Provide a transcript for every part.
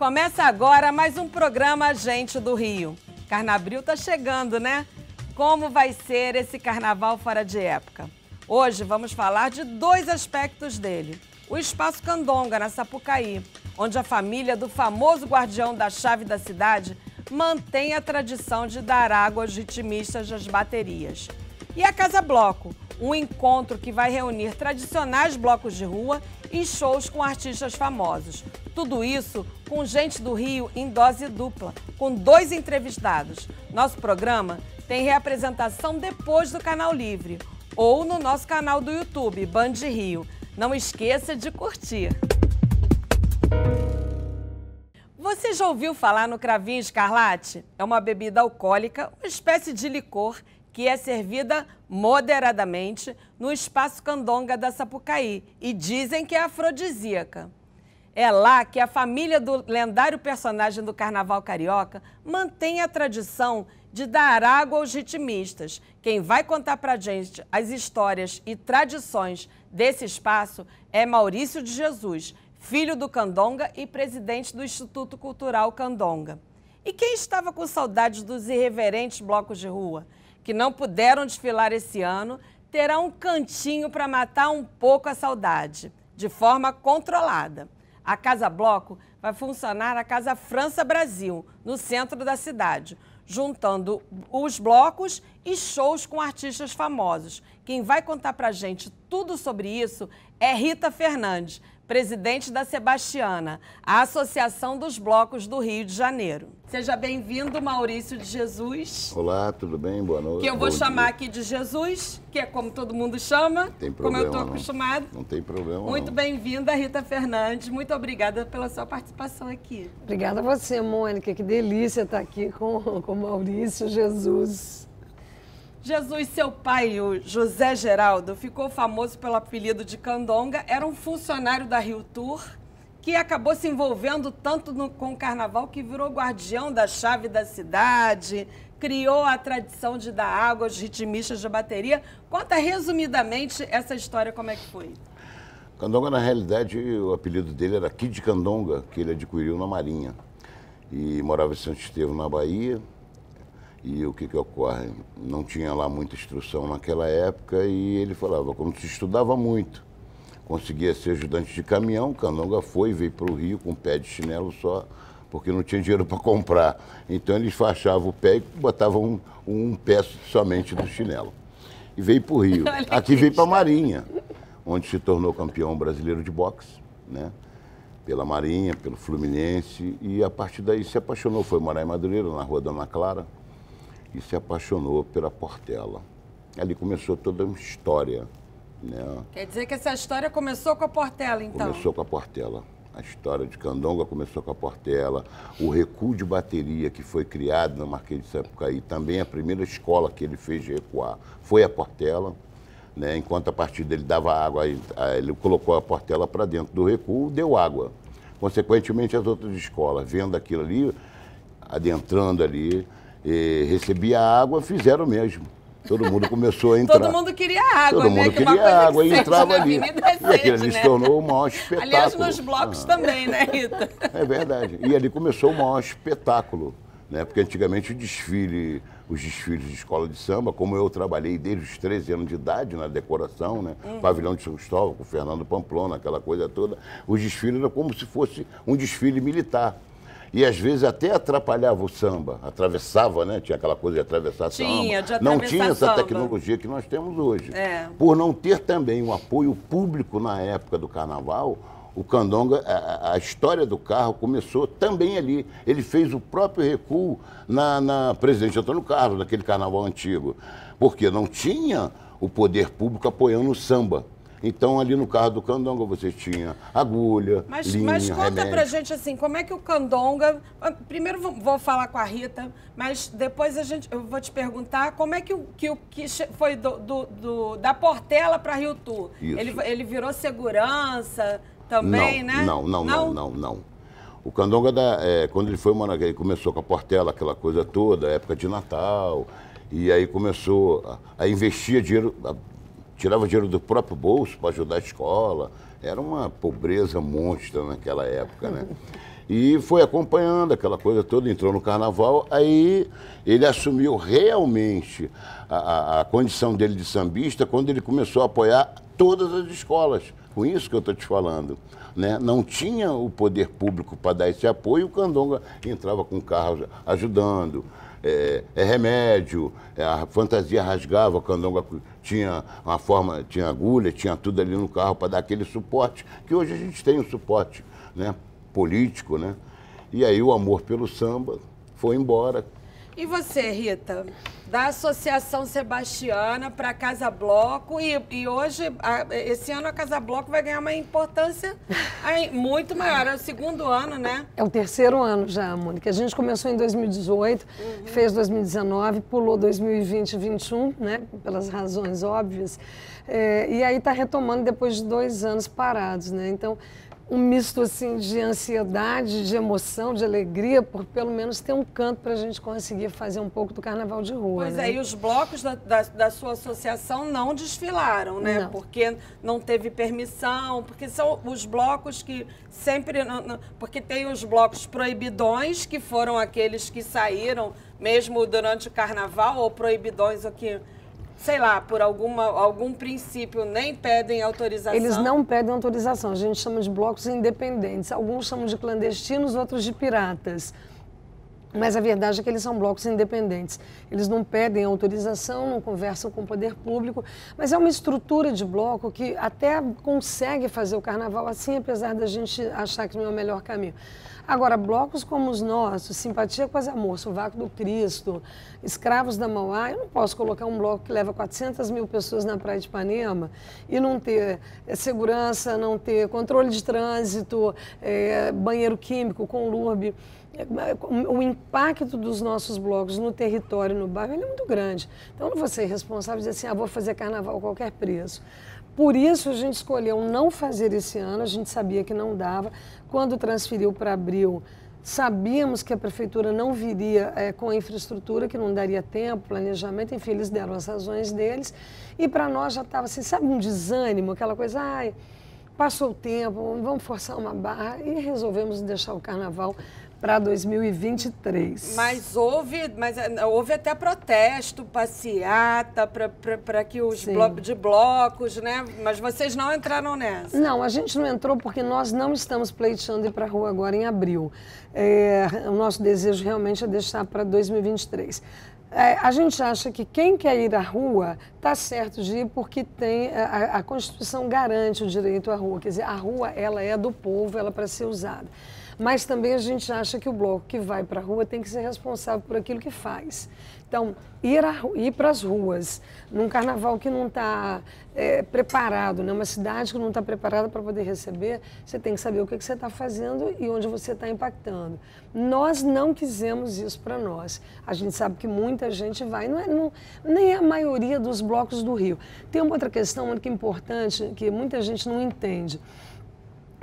Começa agora mais um programa Gente do Rio. Carnabril tá chegando, né? Como vai ser esse carnaval fora de época? Hoje vamos falar de dois aspectos dele. O Espaço Candonga, na Sapucaí, onde a família do famoso guardião da chave da cidade mantém a tradição de dar água aos ritmistas das baterias. E a Casa Bloco, um encontro que vai reunir tradicionais blocos de rua e shows com artistas famosos. Tudo isso com gente do Rio em dose dupla, com dois entrevistados. Nosso programa tem reapresentação depois do Canal Livre ou no nosso canal do YouTube, Band Rio. Não esqueça de curtir. Você já ouviu falar no Cravinho Escarlate? É uma bebida alcoólica, uma espécie de licor que é servida moderadamente no Espaço Candonga da Sapucaí e dizem que é afrodisíaca. É lá que a família do lendário personagem do Carnaval Carioca mantém a tradição de dar água aos ritmistas. Quem vai contar pra gente as histórias e tradições desse espaço é Maurício de Jesus, filho do Candonga e presidente do Instituto Cultural Candonga. E quem estava com saudades dos irreverentes blocos de rua, que não puderam desfilar esse ano, terá um cantinho para matar um pouco a saudade, de forma controlada. A Casa Bloco vai funcionar na Casa França Brasil, no centro da cidade, juntando os blocos e shows com artistas famosos. Quem vai contar pra gente tudo sobre isso é Rita Fernandes, presidente da Sebastiana, a Associação dos Blocos do Rio de Janeiro. Seja bem-vindo, Maurício de Jesus. Olá, tudo bem? Boa noite. Que eu vou chamar aqui de Jesus, que é como todo mundo chama, tem problema, como eu estou acostumado. Não tem problema. Muito bem-vinda, Rita Fernandes. Muito obrigada pela sua participação aqui. Obrigada a você, Mônica. Que delícia estar aqui com Maurício Jesus. Jesus, seu pai, o José Geraldo, ficou famoso pelo apelido de Candonga, era um funcionário da Rio Tour, que acabou se envolvendo tanto com o carnaval que virou guardião da chave da cidade, criou a tradição de dar água aos ritmistas de bateria. Conta resumidamente essa história, como é que foi. Candonga, na realidade, o apelido dele era Kid Candonga, que ele adquiriu na Marinha. E morava em Santo Estevão, na Bahia. E o que ocorre? Não tinha lá muita instrução naquela época e ele falava, como se estudava muito, conseguia ser ajudante de caminhão, Candonga veio para o Rio com um pé de chinelo só, porque não tinha dinheiro para comprar. Então eles fachavam o pé e botavam um pé somente do chinelo. E veio para o Rio. Aqui veio para a Marinha, onde se tornou campeão brasileiro de boxe, né? Pela Marinha, pelo Fluminense, e a partir daí se apaixonou, foi morar em Madureira, na rua Dona Clara, e se apaixonou pela Portela. Ali começou toda uma história, né? Quer dizer que essa história começou com a Portela, então? Começou com a Portela. A história de Candonga começou com a Portela. O recuo de bateria que foi criado na Marquês de Sapucaí, também a primeira escola que ele fez de recuar foi a Portela, né? Enquanto a partir dele dava água, ele colocou a Portela para dentro do recuo, deu água. Consequentemente, as outras escolas, vendo aquilo ali, adentrando ali, recebia água, fizeram o mesmo. Todo mundo começou a entrar. Todo mundo queria água, Todo mundo queria água e entrava ali. E aquilo ali se tornou o maior espetáculo. Aliás, nos blocos também, né, Rita? É verdade. E ali começou o maior espetáculo, né? Porque antigamente os desfiles de escola de samba, como eu trabalhei desde os 13 anos de idade na decoração, né? Pavilhão de São Cristóvão, com o Fernando Pamplona, aquela coisa toda, os desfiles eram como se fosse um desfile militar. E às vezes até atrapalhava o samba, atravessava, né? Tinha aquela coisa de atravessar samba. De atravessar não tinha essa samba. tecnologia que nós temos hoje. É. Por não ter também um apoio público na época do carnaval, o Candonga, a história do carro começou também ali. Ele fez o próprio recuo na Presidente Antônio Carlos, naquele carnaval antigo. Porque não tinha o poder público apoiando o samba. Então, ali no carro do Candonga, você tinha agulha, linha, mas conta remédio. pra gente, assim, como é que o Candonga... Primeiro vou falar com a Rita, mas depois eu vou te perguntar como é que foi da Portela para Rio Tour. Isso. Ele virou segurança também, né? Não. O Candonga, quando ele foi morar, ele começou com a Portela, aquela coisa toda, época de Natal, e aí começou a investir dinheiro... Tirava dinheiro do próprio bolso para ajudar a escola. Era uma pobreza monstra naquela época, né? E foi acompanhando aquela coisa toda, entrou no carnaval, aí ele assumiu realmente a condição dele de sambista quando ele começou a apoiar todas as escolas. Com isso que eu estou te falando. Né? Não tinha o poder público para dar esse apoio, o Candonga entrava com carros ajudando. Remédio, a fantasia rasgava, o Candonga tinha uma forma, tinha agulha, tinha tudo ali no carro para dar aquele suporte, que hoje a gente tem um suporte, né, político, né? E aí o amor pelo samba foi embora. E você, Rita, da Associação Sebastiana para a Casa Bloco, e hoje, esse ano a Casa Bloco vai ganhar uma importância muito maior, é o segundo ano, né? É o terceiro ano já, Mônica. A gente começou em 2018, fez 2019, pulou 2020 e 2021, né, pelas razões óbvias, e aí está retomando depois de 2 anos parados, né? Então, um misto assim de ansiedade, de emoção, de alegria, por pelo menos ter um canto para a gente conseguir fazer um pouco do carnaval de rua. Pois né? E os blocos da sua associação não desfilaram, né? Não. Porque não teve permissão, porque são os blocos que sempre... Porque tem os blocos proibidões, que foram aqueles que saíram mesmo durante o carnaval, ou proibidões, ou que... sei lá, por algum princípio, nem pedem autorização? Eles não pedem autorização, a gente chama de blocos independentes. Alguns chamam de clandestinos, outros de piratas. Mas a verdade é que eles são blocos independentes. Eles não pedem autorização, não conversam com o poder público, mas é uma estrutura de bloco que até consegue fazer o carnaval assim, apesar da gente achar que não é o melhor caminho. Agora, blocos como os nossos, Simpatia com as Amor, Sovaco do Cristo, Escravos da Mauá, eu não posso colocar um bloco que leva 400 mil pessoas na Praia de Ipanema e não ter segurança, não ter controle de trânsito, banheiro químico, conlurbe. O impacto dos nossos blocos no território, no bairro, ele é muito grande. Então, não vou ser responsável de dizer assim, vou fazer carnaval a qualquer preço. Por isso, a gente escolheu não fazer esse ano, a gente sabia que não dava. Quando transferiu para abril, sabíamos que a prefeitura não viria com a infraestrutura, que não daria tempo, planejamento, enfim, eles deram as razões deles. E para nós já estava assim, sabe, um desânimo, aquela coisa, passou o tempo, vamos forçar uma barra, e resolvemos deixar o carnaval para 2023. Mas houve até protesto, passeata para que os blocos, né? Mas vocês não entraram nessa? Não, a gente não entrou porque nós não estamos pleiteando ir para a rua agora em abril. O nosso desejo realmente é deixar para 2023. A gente acha que quem quer ir à rua está certo de ir porque a Constituição garante o direito à rua. Quer dizer, a rua ela é do povo, ela é para ser usada. Mas também a gente acha que o bloco que vai para a rua tem que ser responsável por aquilo que faz. Então, ir para as ruas, num carnaval que não está preparado, né? Uma cidade que não está preparada para poder receber, você tem que saber o que você está fazendo e onde você está impactando. Nós não quisemos isso para nós. A gente sabe que muita gente vai, nem a maioria dos blocos do Rio. Tem uma outra questão muito importante que muita gente não entende.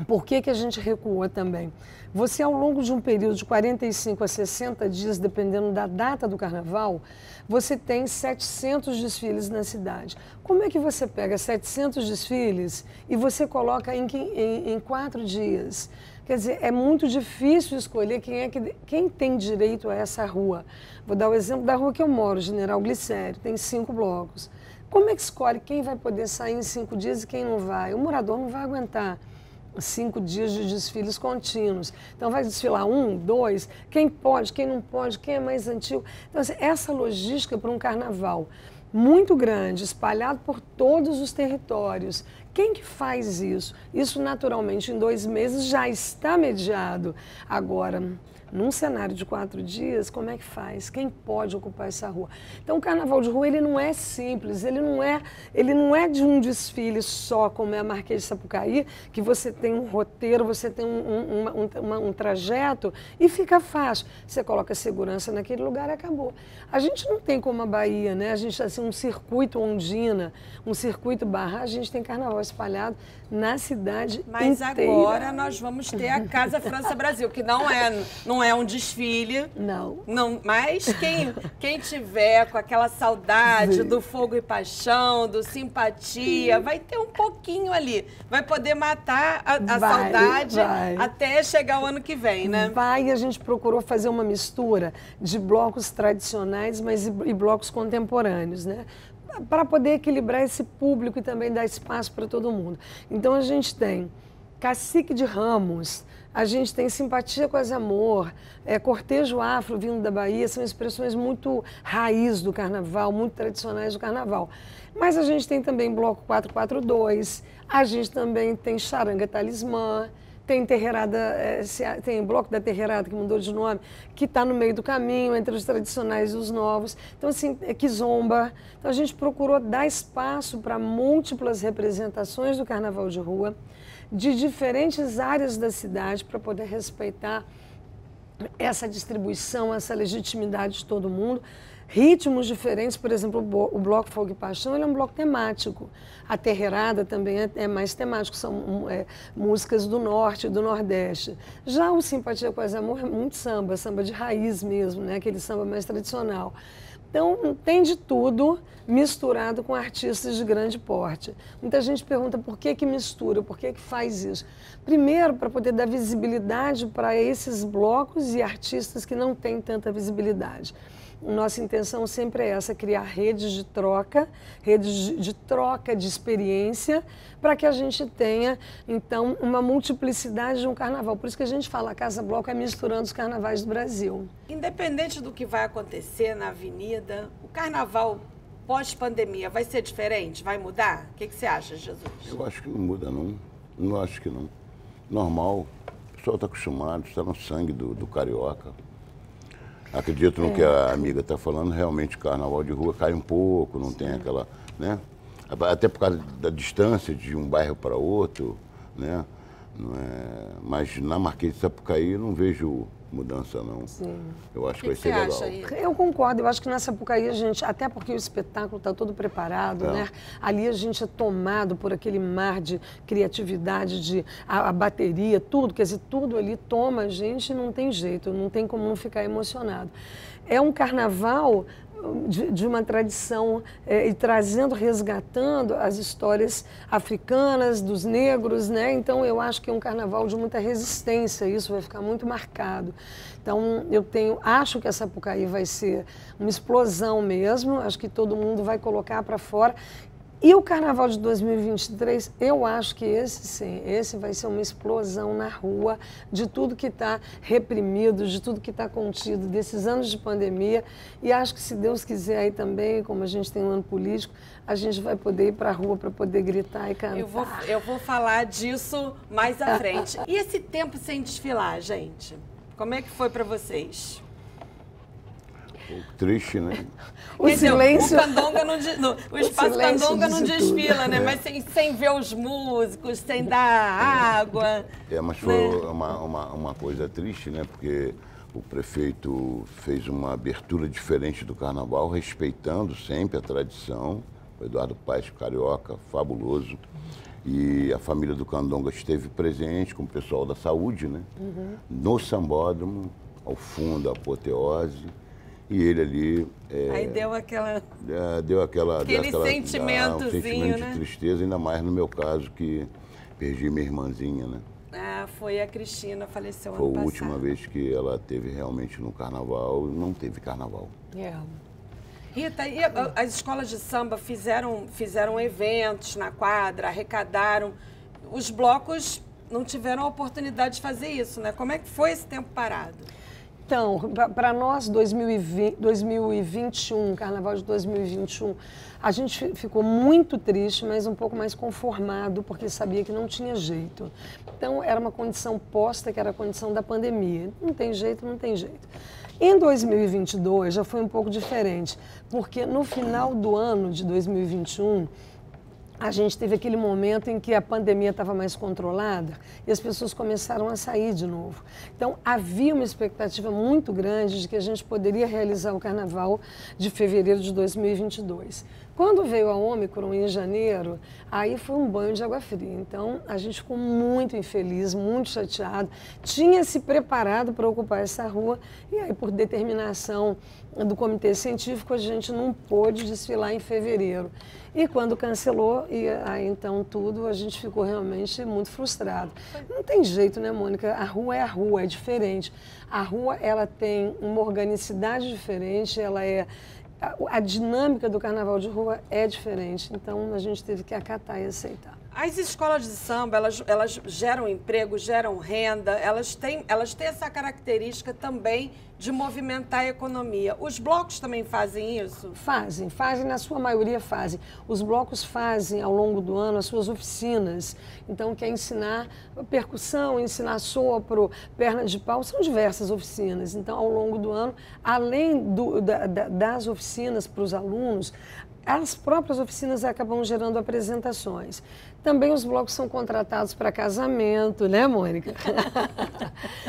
Por que a gente recuou também? Você, ao longo de um período de 45 a 60 dias, dependendo da data do carnaval, você tem 700 desfiles na cidade. Como é que você pega 700 desfiles e você coloca em 4 dias? Quer dizer, é muito difícil escolher quem tem direito a essa rua. Vou dar o exemplo da rua que eu moro, General Glicério, tem 5 blocos. Como é que escolhe quem vai poder sair em 5 dias e quem não vai? O morador não vai aguentar 5 dias de desfiles contínuos. Então, vai desfilar 1, 2, quem pode, quem não pode, quem é mais antigo. Então, assim, essa logística para um carnaval muito grande, espalhado por todos os territórios. Quem que faz isso? Isso, naturalmente, em 2 meses já está mediado. Agora, num cenário de 4 dias, como é que faz? Quem pode ocupar essa rua? Então, o carnaval de rua, ele não é simples, ele não é de um desfile só, como é a Marquês de Sapucaí, que você tem um roteiro, você tem um trajeto e fica fácil. Você coloca segurança naquele lugar e acabou. A gente não tem como a Bahia, né? A gente assim, um circuito Ondina, um circuito Barra, a gente tem carnaval espalhado na cidade inteira. Mas agora nós vamos ter a Casa França Brasil, que não não é um desfile. Não. Mas quem tiver com aquela saudade Sim. do Fogo e Paixão, do Simpatia, vai ter um pouquinho ali. Vai poder matar a saudade até chegar o ano que vem, né? E a gente procurou fazer uma mistura de blocos tradicionais, mas e blocos contemporâneos, né? Para poder equilibrar esse público e também dar espaço para todo mundo. Então a gente tem Cacique de Ramos, a gente tem Simpatia Quase Amor, Cortejo Afro vindo da Bahia, são expressões muito raiz do carnaval, muito tradicionais do carnaval. Mas a gente tem também Bloco 442, a gente também tem Charanga Talismã, tem Terreirada, tem o Bloco da Terreirada, que mudou de nome, que está no meio do caminho entre os tradicionais e os novos. Então, assim, Kizomba. Então, a gente procurou dar espaço para múltiplas representações do carnaval de rua, de diferentes áreas da cidade, para poder respeitar essa distribuição, essa legitimidade de todo mundo. Ritmos diferentes, por exemplo, o Bloco Fogo e Paixão, ele é um bloco temático. A Terreirada também é mais temático, são músicas do Norte e do Nordeste. Já o Simpatia Quase Amor é muito samba, samba de raiz mesmo, né? Aquele samba mais tradicional. Então, tem de tudo misturado com artistas de grande porte. Muita gente pergunta por que mistura, por que faz isso. Primeiro, para poder dar visibilidade para esses blocos e artistas que não têm tanta visibilidade. Nossa intenção sempre é essa, criar redes de troca de experiência, para que a gente tenha, então, uma multiplicidade de um carnaval. Por isso que a gente fala, a Casa Bloco é misturando os carnavais do Brasil. Independente do que vai acontecer na avenida, o carnaval pós-pandemia vai ser diferente? Vai mudar? O que você acha, Jesus? Eu acho que não muda, não. Não acho que não. Normal, o pessoal está acostumado, está no sangue do carioca. Acredito no que a amiga está falando, realmente o carnaval de rua cai um pouco, não tem aquela, né? Até por causa da distância de um bairro para outro, né? Mas na Marquês de Sapucaí eu não vejo mudança, não. Sim. Eu acho que vai ser legal. Eu concordo, eu acho que na Sapucaí a gente, até porque o espetáculo está todo preparado, né? Ali a gente é tomado por aquele mar de criatividade, a bateria, tudo, quer dizer, tudo ali toma a gente e não tem jeito, não tem como não ficar emocionado. É um carnaval de uma tradição e trazendo, resgatando as histórias africanas, dos negros, né? Então eu acho que é um carnaval de muita resistência, isso vai ficar muito marcado. Então acho que a Sapucaí vai ser uma explosão mesmo, acho que todo mundo vai colocar para fora. E o Carnaval de 2023, eu acho que esse vai ser uma explosão na rua de tudo que está reprimido, de tudo que está contido, desses anos de pandemia. E acho que, se Deus quiser aí também, como a gente tem um ano político, a gente vai poder ir para a rua para poder gritar e cantar. Eu vou falar disso mais à frente. E esse tempo sem desfilar, gente? Como é que foi para vocês? Triste, né? O silêncio. O espaço Candonga não desfila, né? Mas sem ver os músicos, sem dar água. Mas foi uma coisa triste, né? Porque o prefeito fez uma abertura diferente do carnaval, respeitando sempre a tradição. O Eduardo Paes, carioca, fabuloso. E a família do Candonga esteve presente com o pessoal da saúde, né? No sambódromo, ao fundo, a apoteose. E ele ali... Aí deu aquela... Aquele sentimentozinho, um sentimento né? de tristeza, ainda mais no meu caso, que perdi minha irmãzinha, né? Foi a Cristina, faleceu ano passado. passado. Foi a última vez que ela teve realmente no carnaval, não teve carnaval. Rita, e as escolas de samba fizeram eventos na quadra, arrecadaram. Os blocos não tiveram a oportunidade de fazer isso, né? Como é que foi esse tempo parado? Então, para nós, 2021, Carnaval de 2021, a gente ficou muito triste, mas um pouco mais conformado, porque sabia que não tinha jeito. Então, era uma condição posta, que era a condição da pandemia. Não tem jeito, não tem jeito. Em 2022, já foi um pouco diferente, porque no final do ano de 2021, a gente teve aquele momento em que a pandemia estava mais controlada e as pessoas começaram a sair de novo. Então, havia uma expectativa muito grande de que a gente poderia realizar o Carnaval de fevereiro de 2022. Quando veio a Ômicron em janeiro, aí foi um banho de água fria. Então, a gente ficou muito infeliz, muito chateado. Tinha se preparado para ocupar essa rua e aí, por determinação do comitê científico, a gente não pôde desfilar em fevereiro. E quando cancelou, e aí então tudo, a gente ficou realmente muito frustrado. Não tem jeito, né, Mônica? A rua, é diferente. A rua, ela tem uma organicidade diferente, ela é... A dinâmica do carnaval de rua é diferente, então a gente teve que acatar e aceitar. As escolas de samba, elas geram emprego, geram renda, elas têm essa característica também de movimentar a economia. Os blocos também fazem isso? Fazem, na sua maioria fazem. Os blocos fazem ao longo do ano as suas oficinas. Então, quer ensinar percussão, ensinar sopro, perna de pau, são diversas oficinas. Então, ao longo do ano, além das oficinas para os alunos, as próprias oficinas acabam gerando apresentações. Também os blocos são contratados para casamento, né, Mônica?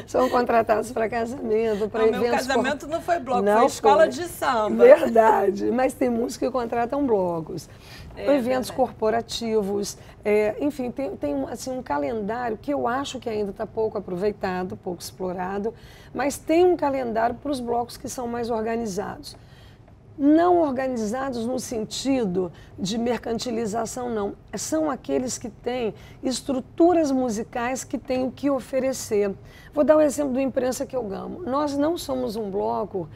São contratados para casamento, para eventos... Meu casamento não foi bloco, foi escola de samba. Verdade, mas tem músicos que contratam blocos. Eventos corporativos, enfim, tem assim, um calendário que eu acho que ainda está pouco aproveitado, pouco explorado, mas tem um calendário para os blocos que são mais organizados. Não organizados no sentido de mercantilização, não. São aqueles que têm estruturas musicais que têm o que oferecer. Vou dar um exemplo do Imprensa que eu Gamo. Nós não somos um bloco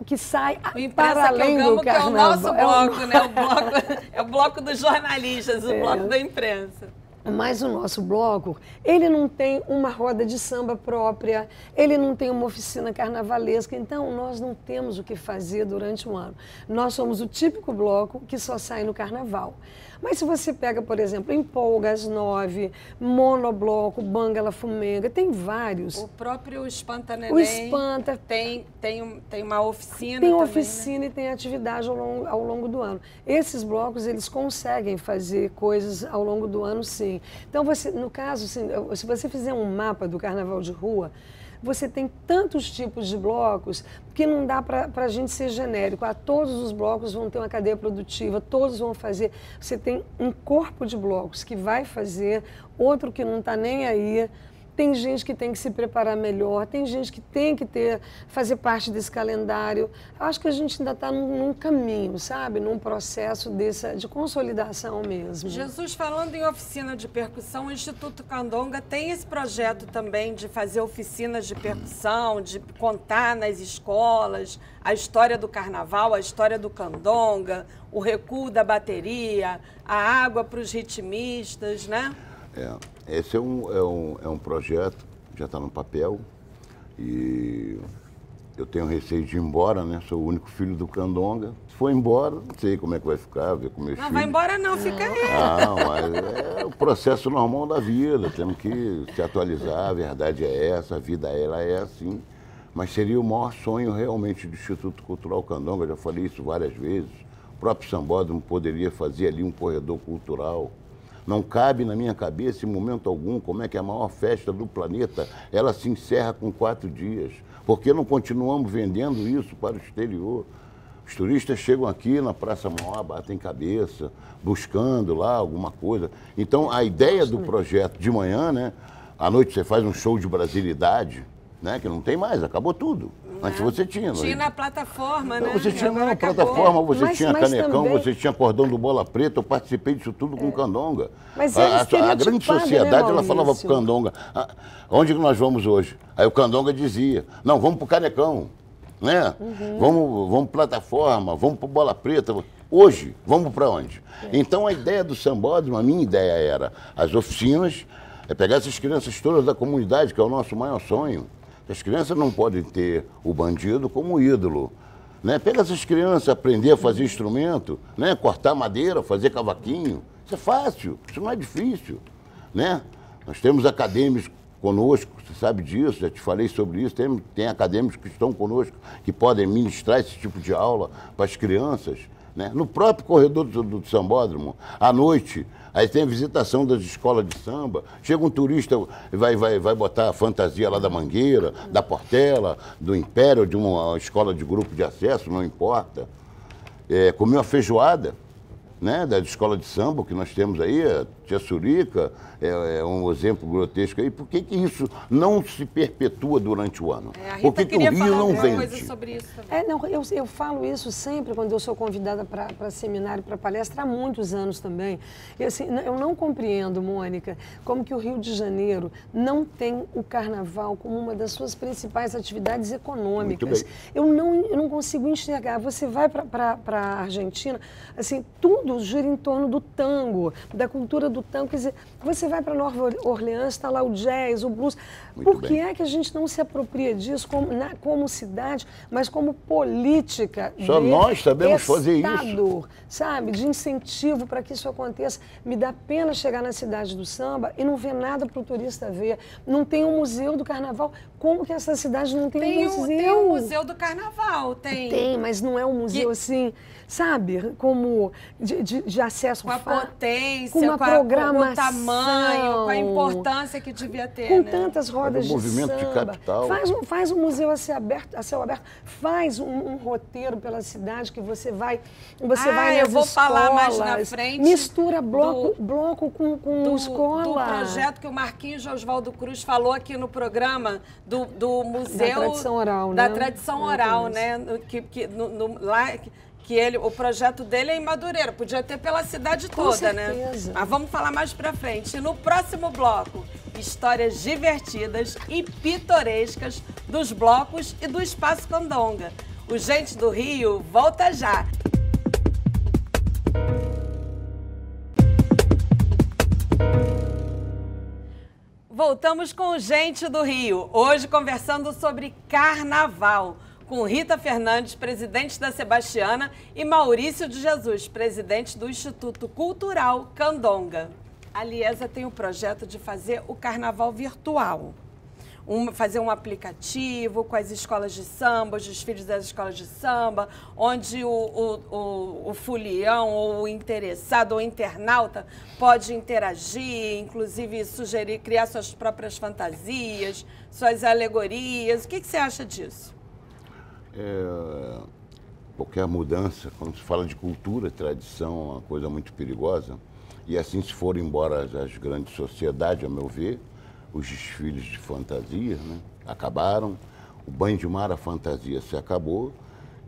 que sai para além do carnaval. Que é o nosso bloco, né? É o bloco dos jornalistas, o bloco da imprensa. Mas o nosso bloco, ele não tem uma roda de samba própria, ele não tem uma oficina carnavalesca, então nós não temos o que fazer durante o ano. Nós somos o típico bloco que só sai no carnaval. Mas se você pega, por exemplo, Empolga às 9, Monobloco, Bangala Fumenga, tem vários. O próprio Espanta Neném. O Espanta. Tem uma oficina Tem também, oficina, né? E tem atividade ao longo do ano. Esses blocos, eles conseguem fazer coisas ao longo do ano, sim. Então, no caso, assim, se você fizer um mapa do carnaval de rua, você tem tantos tipos de blocos que não dá para a gente ser genérico. Todos os blocos vão ter uma cadeia produtiva, todos vão fazer. Você tem um corpo de blocos que vai fazer, outro que não está nem aí. Tem gente que tem que se preparar melhor, tem gente que tem que fazer parte desse calendário. Acho que a gente ainda está num caminho, sabe? Num processo de consolidação mesmo. Jesus, falando em oficina de percussão, o Instituto Candonga tem esse projeto também de fazer oficinas de percussão, de contar nas escolas a história do carnaval, a história do candonga, o recuo da bateria, a água para os ritmistas, né? Esse é um projeto, já está no papel, e eu tenho receio de ir embora, né? Sou o único filho do Candonga. Se for embora, não sei como é que vai ficar, ver com meus filhos. Não vai embora não, fica aí. Não, mas é o processo normal da vida, temos que se atualizar, a verdade é essa, a vida ela é assim. Mas seria o maior sonho realmente do Instituto Cultural Candonga, já falei isso várias vezes. O próprio Sambódromo poderia fazer ali um corredor cultural. Não cabe na minha cabeça, em momento algum, como é que a maior festa do planeta, ela se encerra com 4 dias. Por que não continuamos vendendo isso para o exterior? Os turistas chegam aqui na Praça Maior, batem cabeça, buscando lá alguma coisa. Então, a ideia do projeto de manhã, né? À noite você faz um show de brasilidade, né? Que não tem mais, acabou tudo. Antes você tinha. Tinha na plataforma, né? Você tinha na plataforma, você tinha canecão, também... você tinha cordão do Bola Preta, eu participei disso tudo com Candonga. Mas a grande sociedade, né, ela falava pro Candonga, onde que nós vamos hoje? Aí o Candonga dizia, não, vamos pro Canecão, né? Vamos plataforma, vamos pro Bola Preta. Hoje, vamos para onde? Então a ideia do Sambódromo, a minha ideia era as oficinas, pegar essas crianças todas da comunidade, que é o nosso maior sonho. As crianças não podem ter o bandido como ídolo, né? Pega essas crianças, aprender a fazer instrumento, né? Cortar madeira, fazer cavaquinho. Isso é fácil, isso não é difícil, né? Nós temos acadêmicos conosco, você sabe disso, já te falei sobre isso. Tem acadêmicos que estão conosco, que podem ministrar esse tipo de aula para as crianças, né? No próprio corredor do Sambódromo, à noite. Aí tem a visitação das escolas de samba, chega um turista, vai botar a fantasia lá da Mangueira, da Portela, do Império, de uma escola de grupo de acesso, não importa. Comer uma feijoada, né, da escola de samba que nós temos aí, a Tia Surica, é um exemplo grotesco aí. Por que isso não se perpetua durante o ano? A Rita Por que o Rio não vende? coisa sobre isso também. Não, eu falo isso sempre quando eu sou convidada para seminário, para palestra, há muitos anos também. E, assim, eu não compreendo, Mônica, como que o Rio de Janeiro não tem o carnaval como uma das suas principais atividades econômicas. Eu não consigo enxergar. Você vai para a Argentina, assim, tudo gira em torno do tango, da cultura do tango. Quer dizer, você vai para Nova Orleans, está lá o jazz, o blues. Por que é que a gente não se apropria disso como cidade, mas como política? Só nós sabemos fazer isso. Sabe, de incentivo para que isso aconteça. Me dá pena chegar na cidade do samba e não ver nada para o turista ver. Não tem um museu do carnaval. Como que essa cidade não tem um museu? Tem o Museu do Carnaval, tem. Tem, mas não é um museu assim, sabe, como de acesso com a fácil, potência, com uma programação, com o tamanho, com a importância que devia ter, com né? tantas rodas de movimento samba. de capital. Faz um museu a céu aberto, faz um roteiro pela cidade que você vai nas eu vou escolas, falar mais na frente. Mistura bloco com escola. Do projeto que o Marquinhos Oswaldo Cruz falou aqui no programa do Museu... Da tradição oral, da né? tradição oral, né? O projeto dele é em Madureira, podia ter pela cidade toda, né? Mas vamos falar mais pra frente. E no próximo bloco, histórias divertidas e pitorescas dos blocos e do Espaço Candonga. O Gente do Rio volta já! Voltamos com o Gente do Rio, hoje conversando sobre carnaval, com Rita Fernandes, presidente da Sebastiana, e Maurício de Jesus, presidente do Instituto Cultural Candonga. A Liesa tem o projeto de fazer o carnaval virtual, fazer um aplicativo com as escolas de samba, os desfiles das escolas de samba, onde o folião ou o interessado ou o internauta pode interagir, inclusive sugerir, criar suas próprias fantasias, suas alegorias. O que você acha disso? Qualquer mudança, quando se fala de cultura, tradição, é uma coisa muito perigosa. E assim se foram embora as grandes sociedades, a meu ver, os desfiles de fantasia, né, acabaram, o banho de mar, a fantasia se acabou,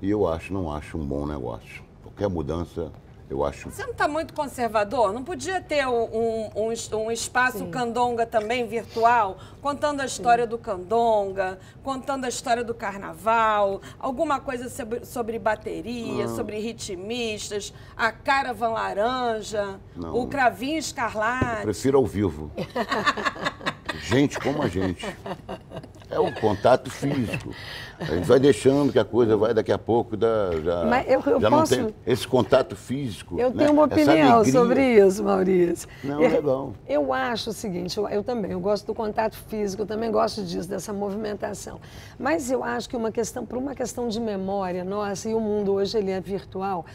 e eu não acho um bom negócio. Qualquer mudança, eu acho... Você não está muito conservador? Não podia ter um espaço Candonga também virtual, contando a história do Candonga, contando a história do carnaval, alguma coisa sobre bateria, sobre ritmistas, a Caravan Laranja, o Cravinho Escarlate? Eu prefiro ao vivo. Gente como a gente. É o contato físico. A gente vai deixando que a coisa vai, daqui a pouco, já não tem esse contato físico. Eu tenho uma opinião sobre isso, Maurício. Não, é legal. Eu acho o seguinte, eu também, eu gosto do contato físico, eu também gosto disso, dessa movimentação. Mas eu acho que por uma questão de memória nossa, e o mundo hoje ele é virtual,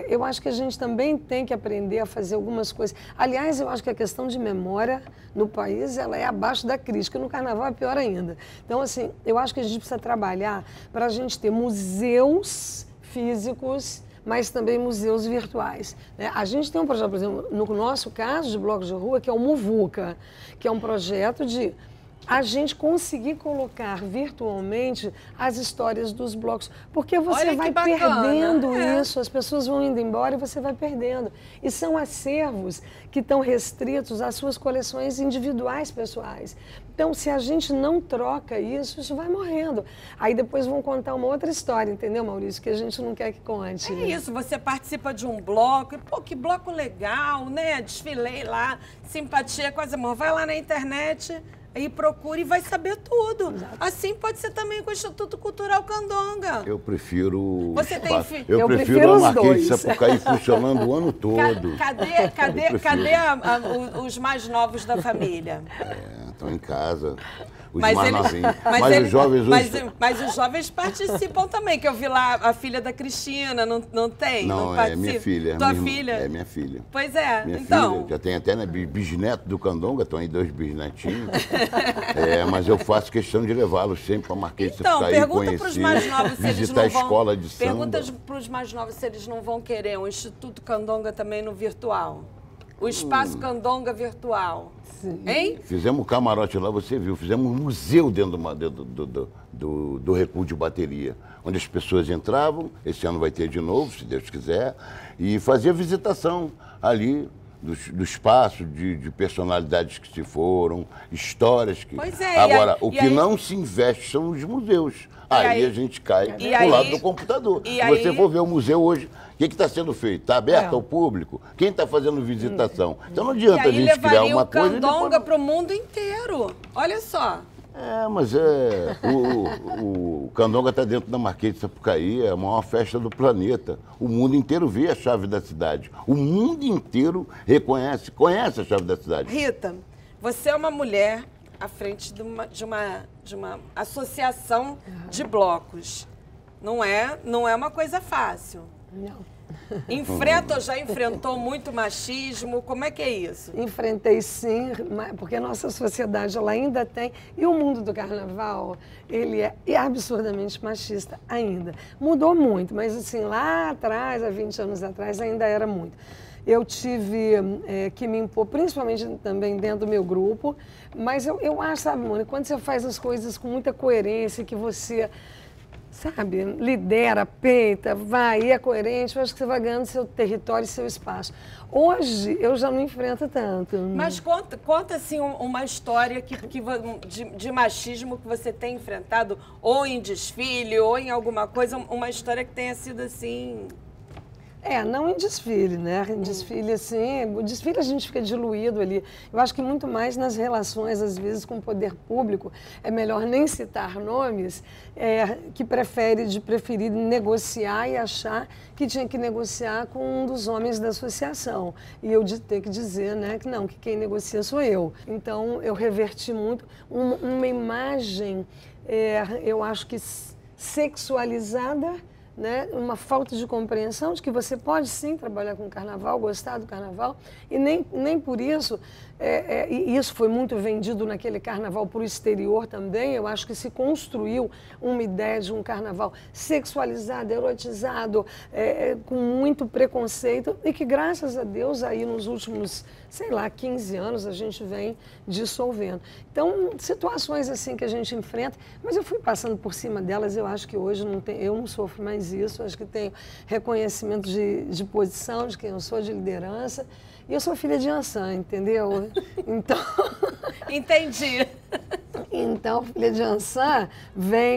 eu acho que a gente também tem que aprender a fazer algumas coisas. Aliás, eu acho que a questão de memória no país, ela é abaixo da crítica. No carnaval é pior ainda. Então, assim, eu acho que a gente precisa trabalhar para a gente ter museus físicos, mas também museus virtuais, né? A gente tem um projeto, por exemplo, no nosso caso de blocos de rua, que é o Muvuca, que é um projeto de a gente conseguir colocar virtualmente as histórias dos blocos. Porque você vai perdendo isso, as pessoas vão indo embora e você vai perdendo. E são acervos que estão restritos às suas coleções individuais, pessoais. Então, se a gente não troca isso, isso vai morrendo. Aí depois vão contar uma outra história, entendeu, Maurício? Que a gente não quer que conte. É isso, você participa de um bloco, pô, que bloco legal, né? Desfilei lá, simpatia com as irmãs. Vai lá na internet... e procure e vai saber tudo. Exato. Assim pode ser também com o Instituto Cultural Candonga. Eu prefiro... Eu prefiro a Marquês de Sapucaí funcionando o ano todo. Cadê os mais novos da família? estão em casa. Os Mas, mais eles, novinhos. mas, Mas ele- os jovens hoje... mas os jovens participam também, que eu vi lá a filha da Cristina, não tem? Não, é participa? minha filha. Tua minha irmã- filha? É minha filha. Pois é, Minha então. filha, já tem até né, bisneto do Candonga, estão aí 2 bisnetinhos. Mas eu faço questão de levá-los sempre para Marquês de Então, Sapucaí, pergunta para os mais novos se eles visitar a não vão... escola de samba. Pergunta para os mais novos se eles não vão querer um Instituto Candonga também no virtual. O Espaço Candonga virtual. Sim. Hein? Fizemos um camarote lá, você viu, fizemos um museu dentro do recuo de bateria, onde as pessoas entravam, esse ano vai ter de novo, se Deus quiser, e fazia visitação ali do espaço, de personalidades que se foram, histórias que... Pois é, Agora, e o que aí- não se investe são os museus. Aí a gente cai e pro aí- lado do computador. e Se aí- você for ver o museu hoje, o que está sendo feito? Está aberto ao público? Quem está fazendo visitação? Então não E adianta a aí gente criar levaria uma o coisa e depois Candonga não- para o mundo inteiro. Olha só. mas o Candonga está dentro da Marquês de Sapucaí, é a maior festa do planeta. O mundo inteiro vê a chave da cidade. O mundo inteiro conhece a chave da cidade. Rita, você é uma mulher à frente de uma associação de blocos. Não é uma coisa fácil. Não. Enfrenta ou já enfrentou muito machismo? Como é que é isso? Enfrentei sim, porque a nossa sociedade ela ainda tem, e o mundo do carnaval, ele é absurdamente machista ainda. Mudou muito, mas assim, lá atrás, há 20 anos atrás, ainda era muito. Eu tive que me impor, principalmente também dentro do meu grupo, mas eu acho, sabe, Mônica, quando você faz as coisas com muita coerência, que você... sabe, lidera, peita, vai, e é coerente, eu acho que você vai ganhando seu território e seu espaço. Hoje, eu já não enfrento tanto. Mas conta assim, uma história de machismo que você tem enfrentado, ou em desfile, ou em alguma coisa, uma história que tenha sido assim... Não em desfile, né? Em desfile, assim, o desfile a gente fica diluído ali. Eu acho que muito mais nas relações, às vezes, com o poder público, é melhor nem citar nomes, que preferir negociar e achar que tinha que negociar com um dos homens da associação. E eu ter que dizer, né, que não, que quem negocia sou eu. Então, eu reverti muito uma imagem, eu acho que sexualizada, né? Uma falta de compreensão de que você pode sim trabalhar com o carnaval, gostar do carnaval, e nem por isso, e isso foi muito vendido naquele carnaval para o exterior também. Eu acho que se construiu uma ideia de um carnaval sexualizado, erotizado, com muito preconceito, e que graças a Deus aí nos últimos, sei lá, 15 anos a gente vem dissolvendo. Então, situações assim que a gente enfrenta, mas eu fui passando por cima delas. Eu acho que hoje eu não sofro mais isso, acho que tenho reconhecimento de posição, de quem eu sou, de liderança. E eu sou filha de Ançã, entendeu? Então... Entendi. Então, filha de Ançã,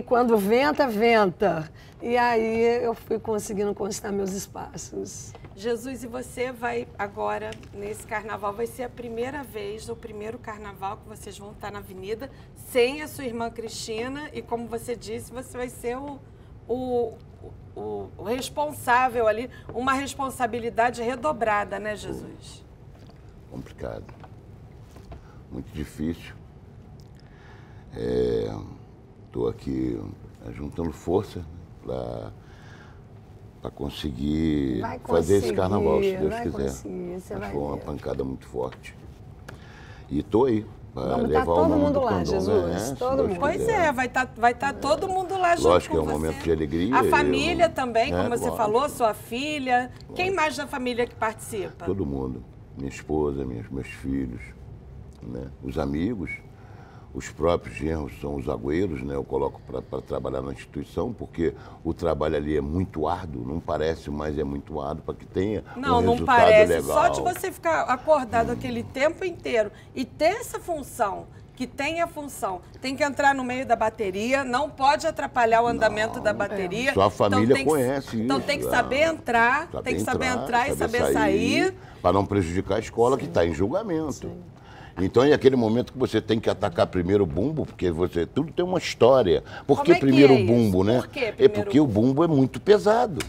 quando venta, venta. E aí eu fui conseguindo conquistar meus espaços. Jesus, e você vai agora, nesse carnaval, vai ser a primeira vez, o primeiro carnaval que vocês vão estar na avenida, sem a sua irmã Cristina, e como você disse, você vai ser o responsável ali, uma responsabilidade redobrada, né, Jesus? Complicado. Muito difícil. Estou aqui juntando força para conseguir fazer esse carnaval, se Deus quiser. Mas foi uma pancada muito forte. E estou aí para levar o nome do Candonga. Jesus, todo mundo. Pois vai estar todo mundo lá junto Lógico com que é um você. momento de alegria. A família também, como você lógico. falou, sua filha. Quem mais da família que participa? Todo mundo. Minha esposa, meus filhos, né? Os amigos, os próprios genros são os agüeros, né? Eu coloco para trabalhar na instituição, porque o trabalho ali é muito árduo, não parece, mas é muito árduo para que tenha um resultado não parece. legal. Só de você ficar acordado aquele tempo inteiro e ter essa função, que tem a função, tem que entrar no meio da bateria, não pode atrapalhar o andamento da bateria. Sua família conhece isso. Então tem que saber entrar, tem que saber entrar e saber sair. Para não prejudicar a escola que está em julgamento. Sim. Então é aquele momento que você tem que atacar primeiro o bumbo, porque tudo tem uma história. Por que primeiro o bumbo, né? Por que primeiro porque o bumbo é muito pesado.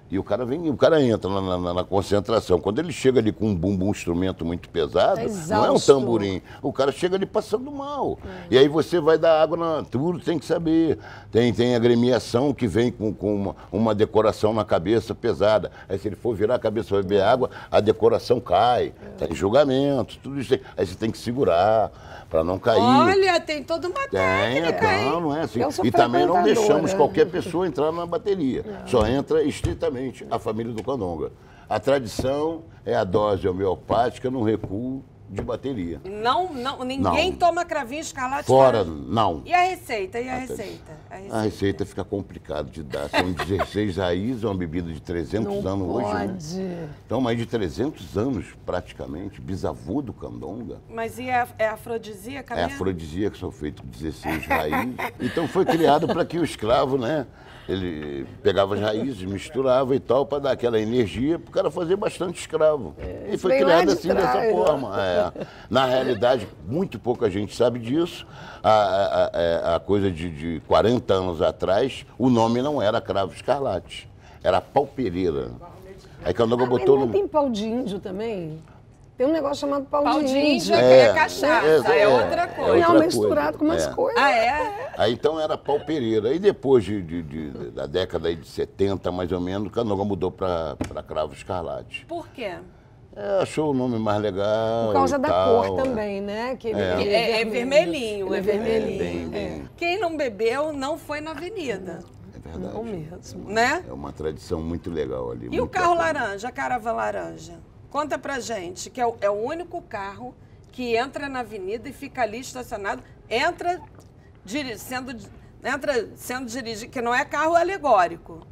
E o cara entra na concentração. Quando ele chega ali com um bumbo, um instrumento muito pesado, não é um tamborim. O cara chega ali passando mal. E aí você vai dar água, tudo tem que saber. Tem agremiação que vem com uma decoração na cabeça pesada. Aí se ele for virar a cabeça para beber água, a decoração cai. Tem julgamento, tudo isso. Aí você tem que segurar para não cair. Olha, tem toda uma técnica. Não é assim. E também não deixamos qualquer pessoa entrar na bateria. Só entra estritamente a família do Candonga. A tradição é a dose homeopática no recuo de bateria. Ninguém toma cravinho escarlate fora. Não. E a receita? A receita fica complicado de dar. São 16 raízes, uma bebida de 300 anos hoje. Né? Então, mais de 300 anos, praticamente, bisavô do Candonga. Mas e é afrodisíaca mesmo? É afrodisíaca, são feitos 16 raízes. Então, foi criado para que o escravo, né? Ele pegava as raízes, misturava e tal, para dar aquela energia para o cara fazer bastante escravo. E foi criado assim, dessa forma. Na realidade, muito pouca gente sabe disso. A coisa de 40 anos atrás, o nome não era cravo escarlate, era pau pereira. Aí Candonga botou no... Tem pau de índio também? Tem um negócio chamado pau de índio. É cachaça, é outra coisa. Não, misturado com umas coisas. Aí então era pau pereira. Aí depois da década de 70, mais ou menos, o Candonga mudou para cravo escarlate. Por quê? Achou o nome mais legal. Por causa da cor também, né? Que ele é vermelhinho. É vermelhinho. Quem não bebeu não foi na avenida. É verdade. Não mesmo. Né? É uma tradição muito legal ali. E o carro laranja, a caravana laranja? Conta pra gente, que é o único carro que entra na avenida e fica ali estacionado, entra sendo dirigido, que não é carro alegórico,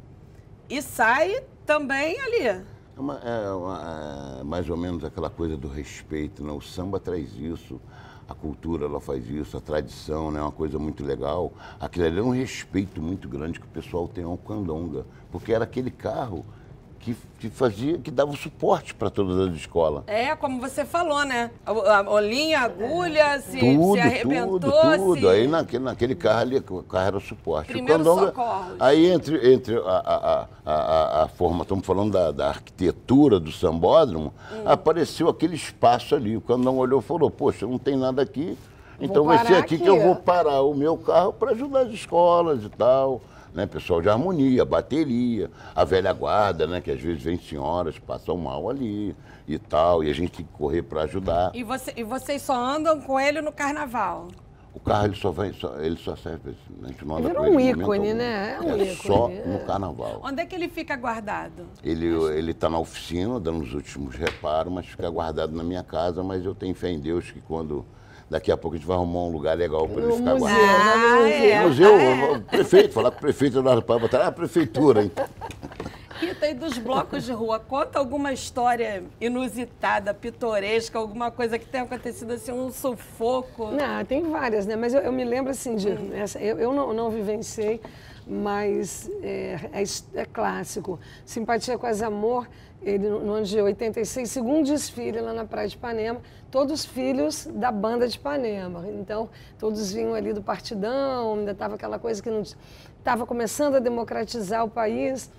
e sai também ali. É mais ou menos aquela coisa do respeito, né? O samba traz isso, a cultura ela faz isso, a tradição, né? É uma coisa muito legal. Aquilo ali é um respeito muito grande que o pessoal tem ao Candonga, porque era aquele carro que dava suporte para todas as escolas. Como você falou, né? A linha, a agulha, se arrebentou. Tudo. Aí naquele carro ali, o carro era suporte. Primeiro socorro. Aí entre a forma, estamos falando da arquitetura do sambódromo, apareceu aquele espaço ali. O Candonga olhou e falou, poxa, não tem nada aqui, então vai ser aqui que eu vou parar o meu carro para ajudar as escolas e tal. Né, pessoal de harmonia, bateria, a velha guarda, né, que às vezes vem senhoras, passam mal ali e tal, e a gente tem que correr para ajudar. E vocês só andam com ele no carnaval? O carro ele só serve, a gente não anda com ele um ícone, né? ícone. Só no carnaval. Onde é que ele fica guardado? Ele está na oficina, dando os últimos reparos, mas fica guardado na minha casa, mas eu tenho fé em Deus que daqui a pouco a gente vai arrumar um lugar legal para ele ficar guardado. Museu, prefeito, falar com o prefeito para botar a prefeitura, hein? Rita, e dos blocos de rua, conta alguma história inusitada, pitoresca, alguma coisa que tenha acontecido assim, um sufoco? Não, tem várias, né? Mas eu me lembro assim, eu não vivenciei, mas é clássico. Simpatia com Amor, ele no ano de 86, segundo desfile lá na Praia de Ipanema, todos filhos da banda de Ipanema. Então, todos vinham ali do Partidão, ainda estava aquela coisa que não estava começando a democratizar o país.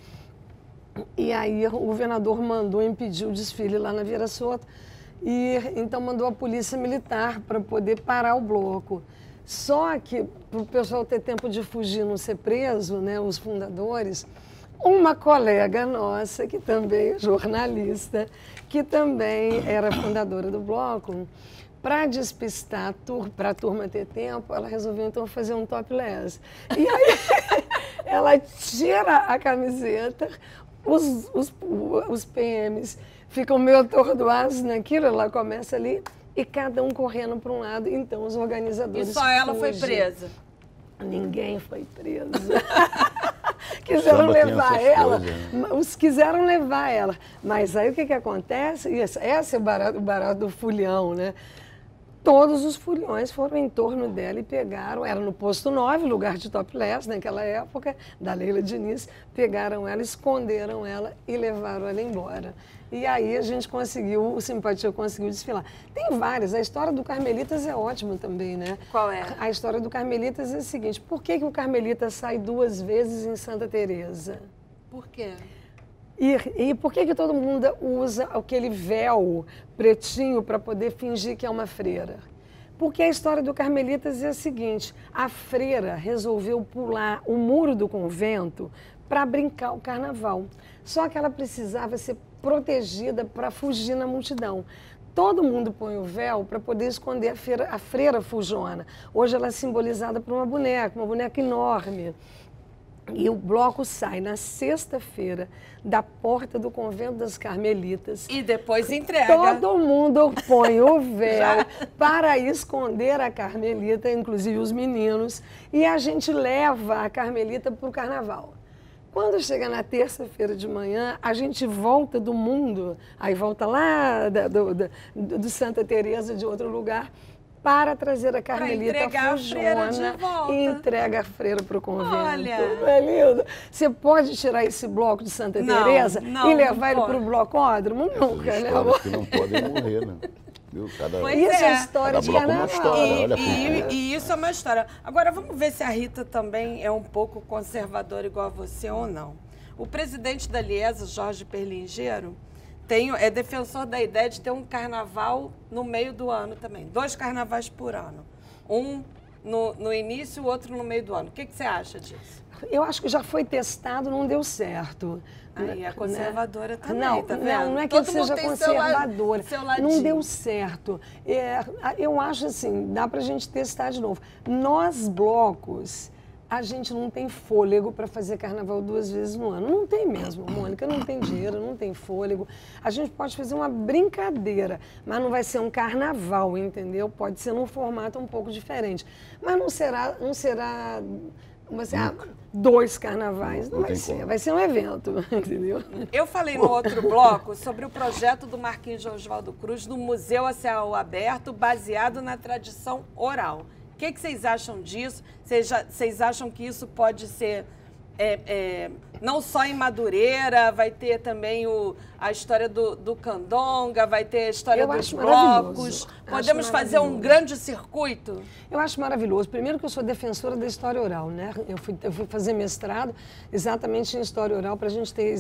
E aí o governador mandou impedir o desfile lá na Vieira Soto e então mandou a polícia militar para poder parar o bloco. Só que, para o pessoal ter tempo de fugir, não ser preso, né, os fundadores, uma colega nossa, que também é jornalista, que também era fundadora do bloco, para despistar, para a turma ter tempo, ela resolveu então fazer um topless. E aí ela tira a camiseta, os PMs ficam meio atordoados naquilo, ela começa ali e cada um correndo para um lado, então os organizadores E só ela foi presa? Ninguém foi preso. Quiseram levar ela, quiseram levar ela. Mas aí o que acontece? Esse é o barato do fulhão, né? Todos os fulhões foram em torno dela e pegaram, era no posto 9, lugar de topless naquela época, da Leila Diniz, pegaram ela, esconderam ela e levaram ela embora. E aí a gente conseguiu, o Simpatia conseguiu desfilar. Tem várias, a história do Carmelitas é ótima também, né? Qual é? A história do Carmelitas é a seguinte, por que o Carmelita sai 2 vezes em Santa Teresa? Por quê? E por que todo mundo usa aquele véu pretinho para poder fingir que é uma freira? Porque a história do Carmelitas é a seguinte, a freira resolveu pular o muro do convento para brincar o carnaval. Só que ela precisava ser protegida para fugir na multidão. Todo mundo põe o véu para poder esconder a freira fujona. Hoje ela é simbolizada por uma boneca enorme. E o bloco sai na sexta-feira da porta do convento das Carmelitas. E depois entrega. Todo mundo põe o véu para esconder a Carmelita, inclusive os meninos, e a gente leva a Carmelita para o carnaval. Quando chega na terça-feira de manhã, a gente volta do mundo, aí volta lá do Santa Teresa, de outro lugar, para trazer a Carmelita fujona e entrega a freira para o convento. Olha! Não é lindo? Você pode tirar esse bloco de Santa Teresa e levar ele para o blocódromo? Nunca, né? Que não podem morrer, né? Isso é história de carnaval. E isso é uma história. Agora, vamos ver se a Rita também é um pouco conservadora igual a você ou não. O presidente da Liesa, Jorge Perlingeiro, é defensor da ideia de ter um carnaval no meio do ano também. 2 carnavais por ano. Um no início e o outro no meio do ano. O que você acha disso? Eu acho que já foi testado, não deu certo. Aí é conservadora também, não, tá vendo? Não é que eu seja conservadora. Não deu certo. Eu acho assim, dá pra gente testar de novo. Nós, blocos, a gente não tem fôlego para fazer carnaval 2 vezes no ano. Não tem mesmo, Mônica, não tem dinheiro, não tem fôlego. A gente pode fazer uma brincadeira, mas não vai ser um carnaval, entendeu? Pode ser num formato um pouco diferente. Mas não será 2 carnavais, não vai ser. Vai ser um evento, entendeu? Eu falei no outro bloco sobre o projeto do Marquinhos Oswaldo Cruz do Museu a Céu Aberto, baseado na tradição oral. O que vocês acham disso? Vocês acham que isso pode ser não só em Madureira, vai ter também a história do Candonga, vai ter a história dos blocos. Podemos fazer um grande circuito? Eu acho maravilhoso. Primeiro que eu sou defensora da história oral, né? Eu fui fazer mestrado exatamente em história oral para a gente ter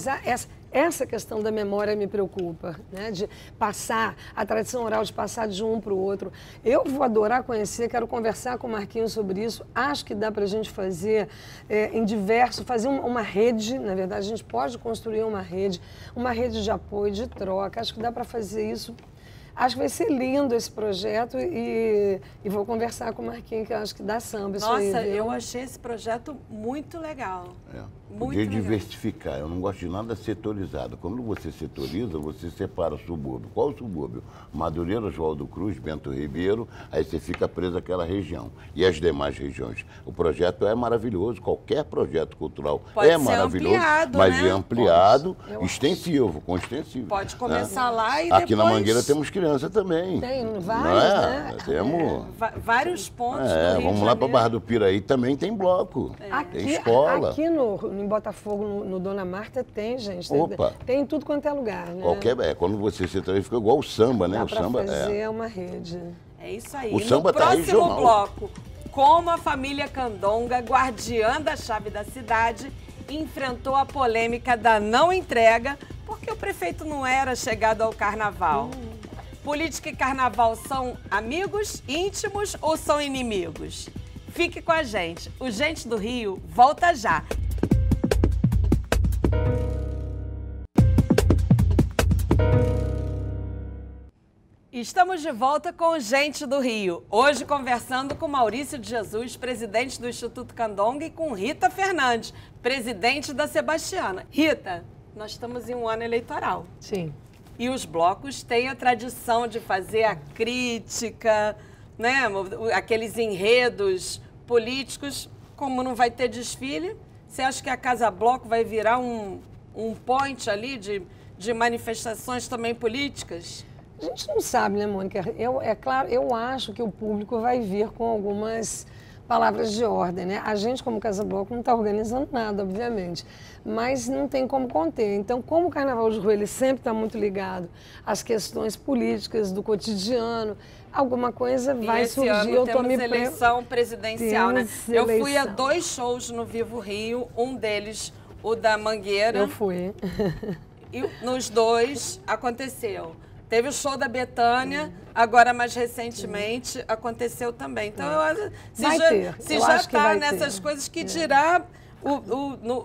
essa questão da memória me preocupa, né? De passar, a tradição oral de passar de um para o outro. Eu vou adorar conhecer, quero conversar com o Marquinhos sobre isso. Acho que dá para a gente fazer fazer uma rede, na verdade a gente pode construir uma rede de apoio, de troca. Acho que dá para fazer isso. Acho que vai ser lindo esse projeto e vou conversar com o Marquinhos, que eu acho que dá samba isso aí. Nossa, eu achei esse projeto muito legal. Podia diversificar, eu não gosto de nada setorizado. Quando você setoriza, você separa o subúrbio. Qual o subúrbio? Madureira, Oswaldo Cruz, Bento Ribeiro, aí você fica preso àquela região. E as demais regiões. O projeto é maravilhoso, qualquer projeto cultural é maravilhoso, mas é ampliado, extensivo, com extensivo. Pode começar lá e aqui depois... na Mangueira temos criança também. Tem vários, né? Temos... vários pontos do Rio vamos lá para Barra do Piraí, também tem bloco, tem escola. Aqui em Botafogo, no Dona Marta, tem, gente. Opa. Tem em tudo quanto é lugar, né? Quando você se traz, fica igual o samba, né? Dá o samba fazer uma rede. É isso aí. O samba tá próximo regional. bloco, como a família Candonga, guardiã da chave da cidade, enfrentou a polêmica da não entrega, porque o prefeito não era chegado ao carnaval. Política e carnaval são amigos, íntimos ou são inimigos? Fique com a gente. O Gente do Rio volta já. Estamos de volta com o Gente do Rio. Hoje conversando com Maurício de Jesus, presidente do Instituto Candonga, e com Rita Fernandes, presidente da Sebastiana. Rita, nós estamos em um ano eleitoral. Sim. E os blocos têm a tradição de fazer a crítica, né? Aqueles enredos políticos. Como não vai ter desfile, você acha que a Casa Bloco vai virar um point ali de manifestações também políticas? A gente não sabe, né, Mônica? É claro, eu acho que o público vai vir com algumas palavras de ordem, né? A gente, como Casa Bloco, não está organizando nada, obviamente, mas não tem como conter. Então, como o Carnaval de Rua ele sempre está muito ligado às questões políticas do cotidiano, alguma coisa vai surgir. Ano temos eleição presidencial, né? Eu fui a 2 shows no Vivo Rio, um deles, o da Mangueira. Eu fui. E nos dois aconteceu. Teve o show da Bethânia, agora mais recentemente aconteceu também. Então, se já está nessas coisas, que dirá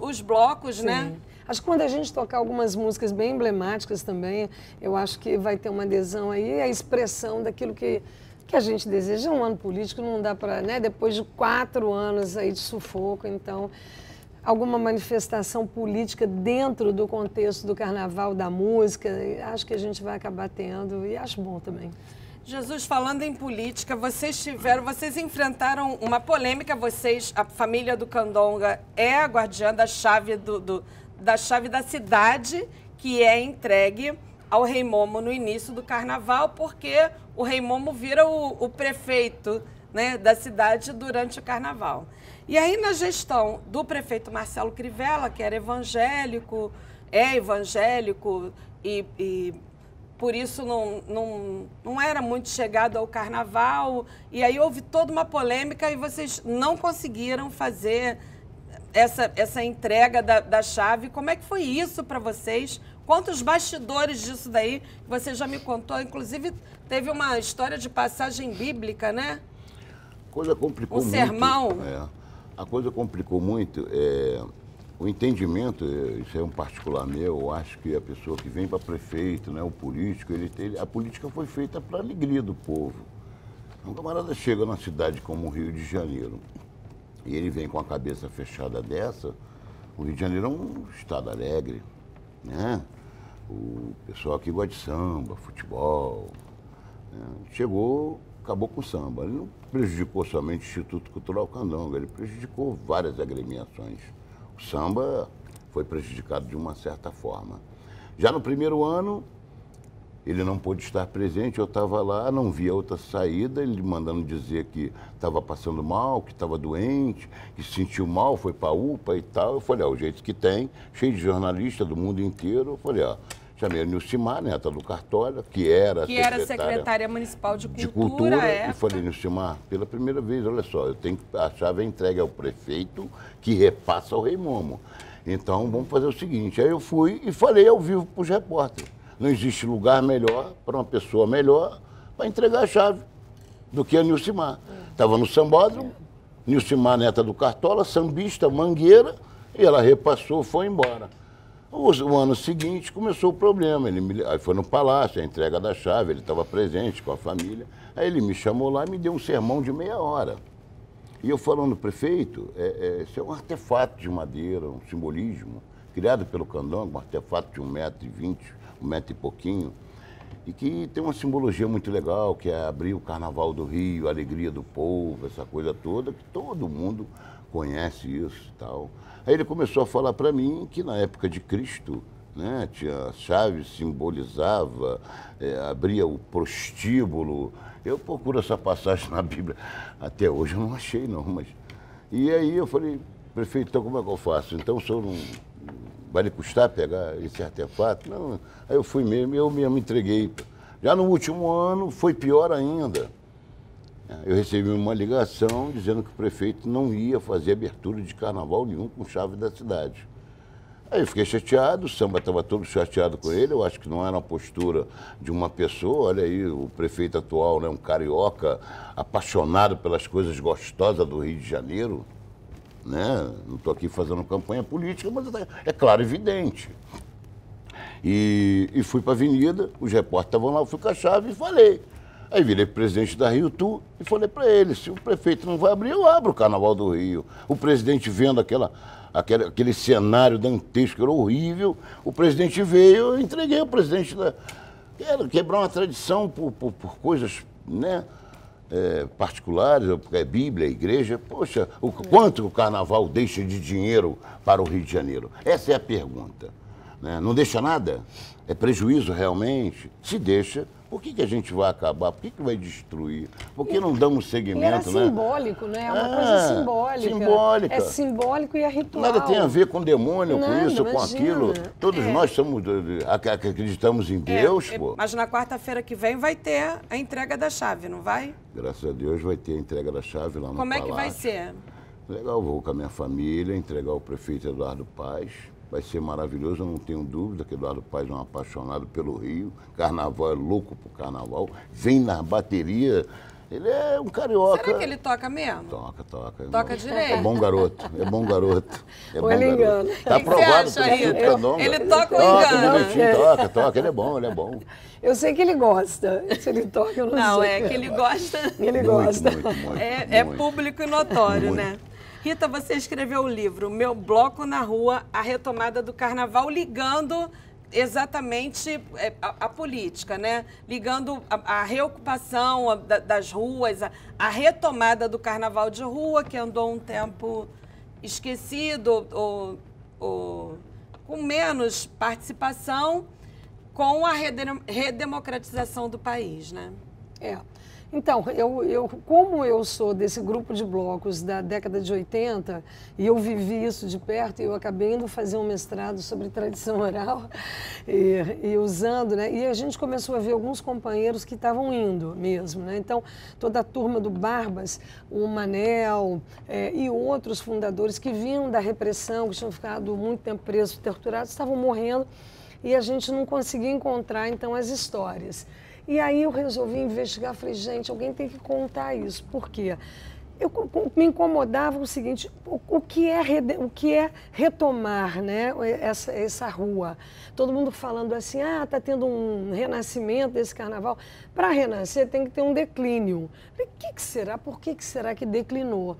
os blocos, Sim. né? Acho que quando a gente tocar algumas músicas bem emblemáticas também, eu acho que vai ter uma adesão aí, a expressão daquilo que a gente deseja. Um ano político não dá para, né? Depois de 4 anos aí de sufoco, então, alguma manifestação política dentro do contexto do carnaval, da música, acho que a gente vai acabar tendo, e acho bom também. Jesus, falando em política, vocês enfrentaram uma polêmica, a família do Candonga é a guardiã da chave da chave da cidade, que é entregue ao Rei Momo no início do carnaval, porque o Rei Momo vira o prefeito, né, da cidade durante o carnaval. E aí, na gestão do prefeito Marcelo Crivella, que era evangélico, e por isso não era muito chegado ao carnaval, e aí houve toda uma polêmica e vocês não conseguiram fazer essa entrega da chave. Como é que foi isso para vocês? Quantos bastidores disso daí você já me contou? Inclusive, teve uma história de passagem bíblica, né? A coisa complicou muito. Um sermão. A coisa complicou muito. O entendimento, isso é um particular meu, eu acho que a pessoa que vem para prefeito, né, o político, a política foi feita para a alegria do povo. Um camarada chega numa cidade como o Rio de Janeiro, e ele vem com a cabeça fechada dessa. O Rio de Janeiro é um estado alegre, né? O pessoal aqui gosta de samba, futebol, né? Chegou, acabou com o samba. Ele não prejudicou somente o Instituto Cultural Candonga, ele prejudicou várias agremiações. O samba foi prejudicado de uma certa forma. Já no primeiro ano, ele não pôde estar presente, eu estava lá, não via outra saída, ele mandando dizer que estava passando mal, que estava doente, que se sentiu mal, foi para a UPA e tal. Eu falei, o jeito que tem, cheio de jornalistas do mundo inteiro. Eu falei, chamei a Nilcimar, neta do Cartola, que era secretária municipal de Cultura. E falei, Nilcimar, pela primeira vez, olha só, a chave é entregue ao prefeito, que repassa ao Rei Momo. Então, vamos fazer o seguinte. Aí eu fui e falei ao vivo para os repórteres. Não existe lugar melhor para uma pessoa melhor para entregar a chave do que a Nilcimar. Estava no sambódromo, Nilcimar, neta do Cartola, sambista, mangueira, e ela repassou, foi embora. O ano seguinte começou o problema. Aí foi no palácio, a entrega da chave, ele estava presente com a família. Aí ele me chamou lá e me deu um sermão de meia hora. E eu falando, prefeito, isso é um artefato de madeira, um simbolismo, criado pelo Candonga, um artefato de 1,20 m, 1 metro e pouquinho, e que tem uma simbologia muito legal, que é abrir o Carnaval do Rio, a alegria do povo, essa coisa toda, que todo mundo conhece isso e tal. Aí ele começou a falar para mim que na época de Cristo, né, tinha a chave, simbolizava, abria o prostíbulo. Eu procuro essa passagem na Bíblia, até hoje eu não achei não, mas... E aí eu falei, prefeito, então como é que eu faço? Então o senhor não... vai lhe custar pegar esse artefato? Não. Aí eu fui mesmo, eu mesmo entreguei. Já no último ano foi pior ainda. Eu recebi uma ligação dizendo que o prefeito não ia fazer abertura de carnaval nenhum com chave da cidade. Aí eu fiquei chateado, o samba estava todo chateado com ele, eu acho que não era uma postura de uma pessoa. Olha aí, o prefeito atual, né, um carioca apaixonado pelas coisas gostosas do Rio de Janeiro. Né? Não estou aqui fazendo campanha política, mas é claro, evidente. E fui para a avenida, os repórteres estavam lá, eu fui com a chave e falei. Aí virei presidente da Rio Tour e falei para ele, se o prefeito não vai abrir, eu abro o Carnaval do Rio. O presidente vendo aquele cenário dantesco, era horrível, o presidente veio, eu entreguei o presidente quebrar uma tradição por coisas, né? Particulares, Bíblia, igreja. Poxa, quanto o carnaval deixa de dinheiro para o Rio de Janeiro? Essa é a pergunta. Né? Não deixa nada? É prejuízo realmente? Se deixa, por que a gente vai acabar? Por que vai destruir? Por que não damos seguimento? Era simbólico, né? É uma coisa simbólica. Simbólica. É simbólico e é ritual. Nada tem a ver com demônio, Nada, com isso, imagina. com aquilo. Todos nós acreditamos em Deus, pô. Mas na quarta-feira que vem vai ter a entrega da chave, não vai? Graças a Deus vai ter a entrega da chave lá no Como palácio. é que vai ser? Legal, vou com a minha família, entregar ao prefeito Eduardo Paz. vai ser maravilhoso, eu não tenho dúvida que Eduardo Paes é um apaixonado pelo Rio, carnaval, é louco por carnaval, vem na bateria, ele é um carioca. Será que ele toca mesmo? Toca. Toca direito? É bom garoto, é bom garoto. É Ou ele engana. Tá que aprovado você acha, pelo Instituto Rita? Candonga. Ele toca ou engana? Direitinho, toca, ele é bom. Eu sei que ele gosta. Se ele toca, eu não sei. Não, é que ele gosta. Ele gosta. Muito, É público e notório, né? Rita, você escreveu o livro Meu Bloco na Rua, a retomada do carnaval, ligando exatamente a política, né? Ligando a reocupação das ruas, a retomada do carnaval de rua, que andou um tempo esquecido ou com menos participação, com a redemocratização do país, né? Então, como eu sou desse grupo de blocos da década de 80, e eu vivi isso de perto, eu acabei indo fazer um mestrado sobre tradição oral, e usando, né? E a gente começou a ver alguns companheiros que estavam indo mesmo, né? Então, toda a turma do Barbas, o Manel e outros fundadores que vinham da repressão, que tinham ficado muito tempo presos, torturados, estavam morrendo, e a gente não conseguia encontrar, então, as histórias. E aí eu resolvi investigar, falei, gente, alguém tem que contar isso. Por quê? Me incomodava o seguinte, o que é retomar, né, essa rua? Todo mundo falando assim, está tendo um renascimento desse carnaval. Para renascer tem que ter um declínio. Falei, o que será? Por que será que declinou?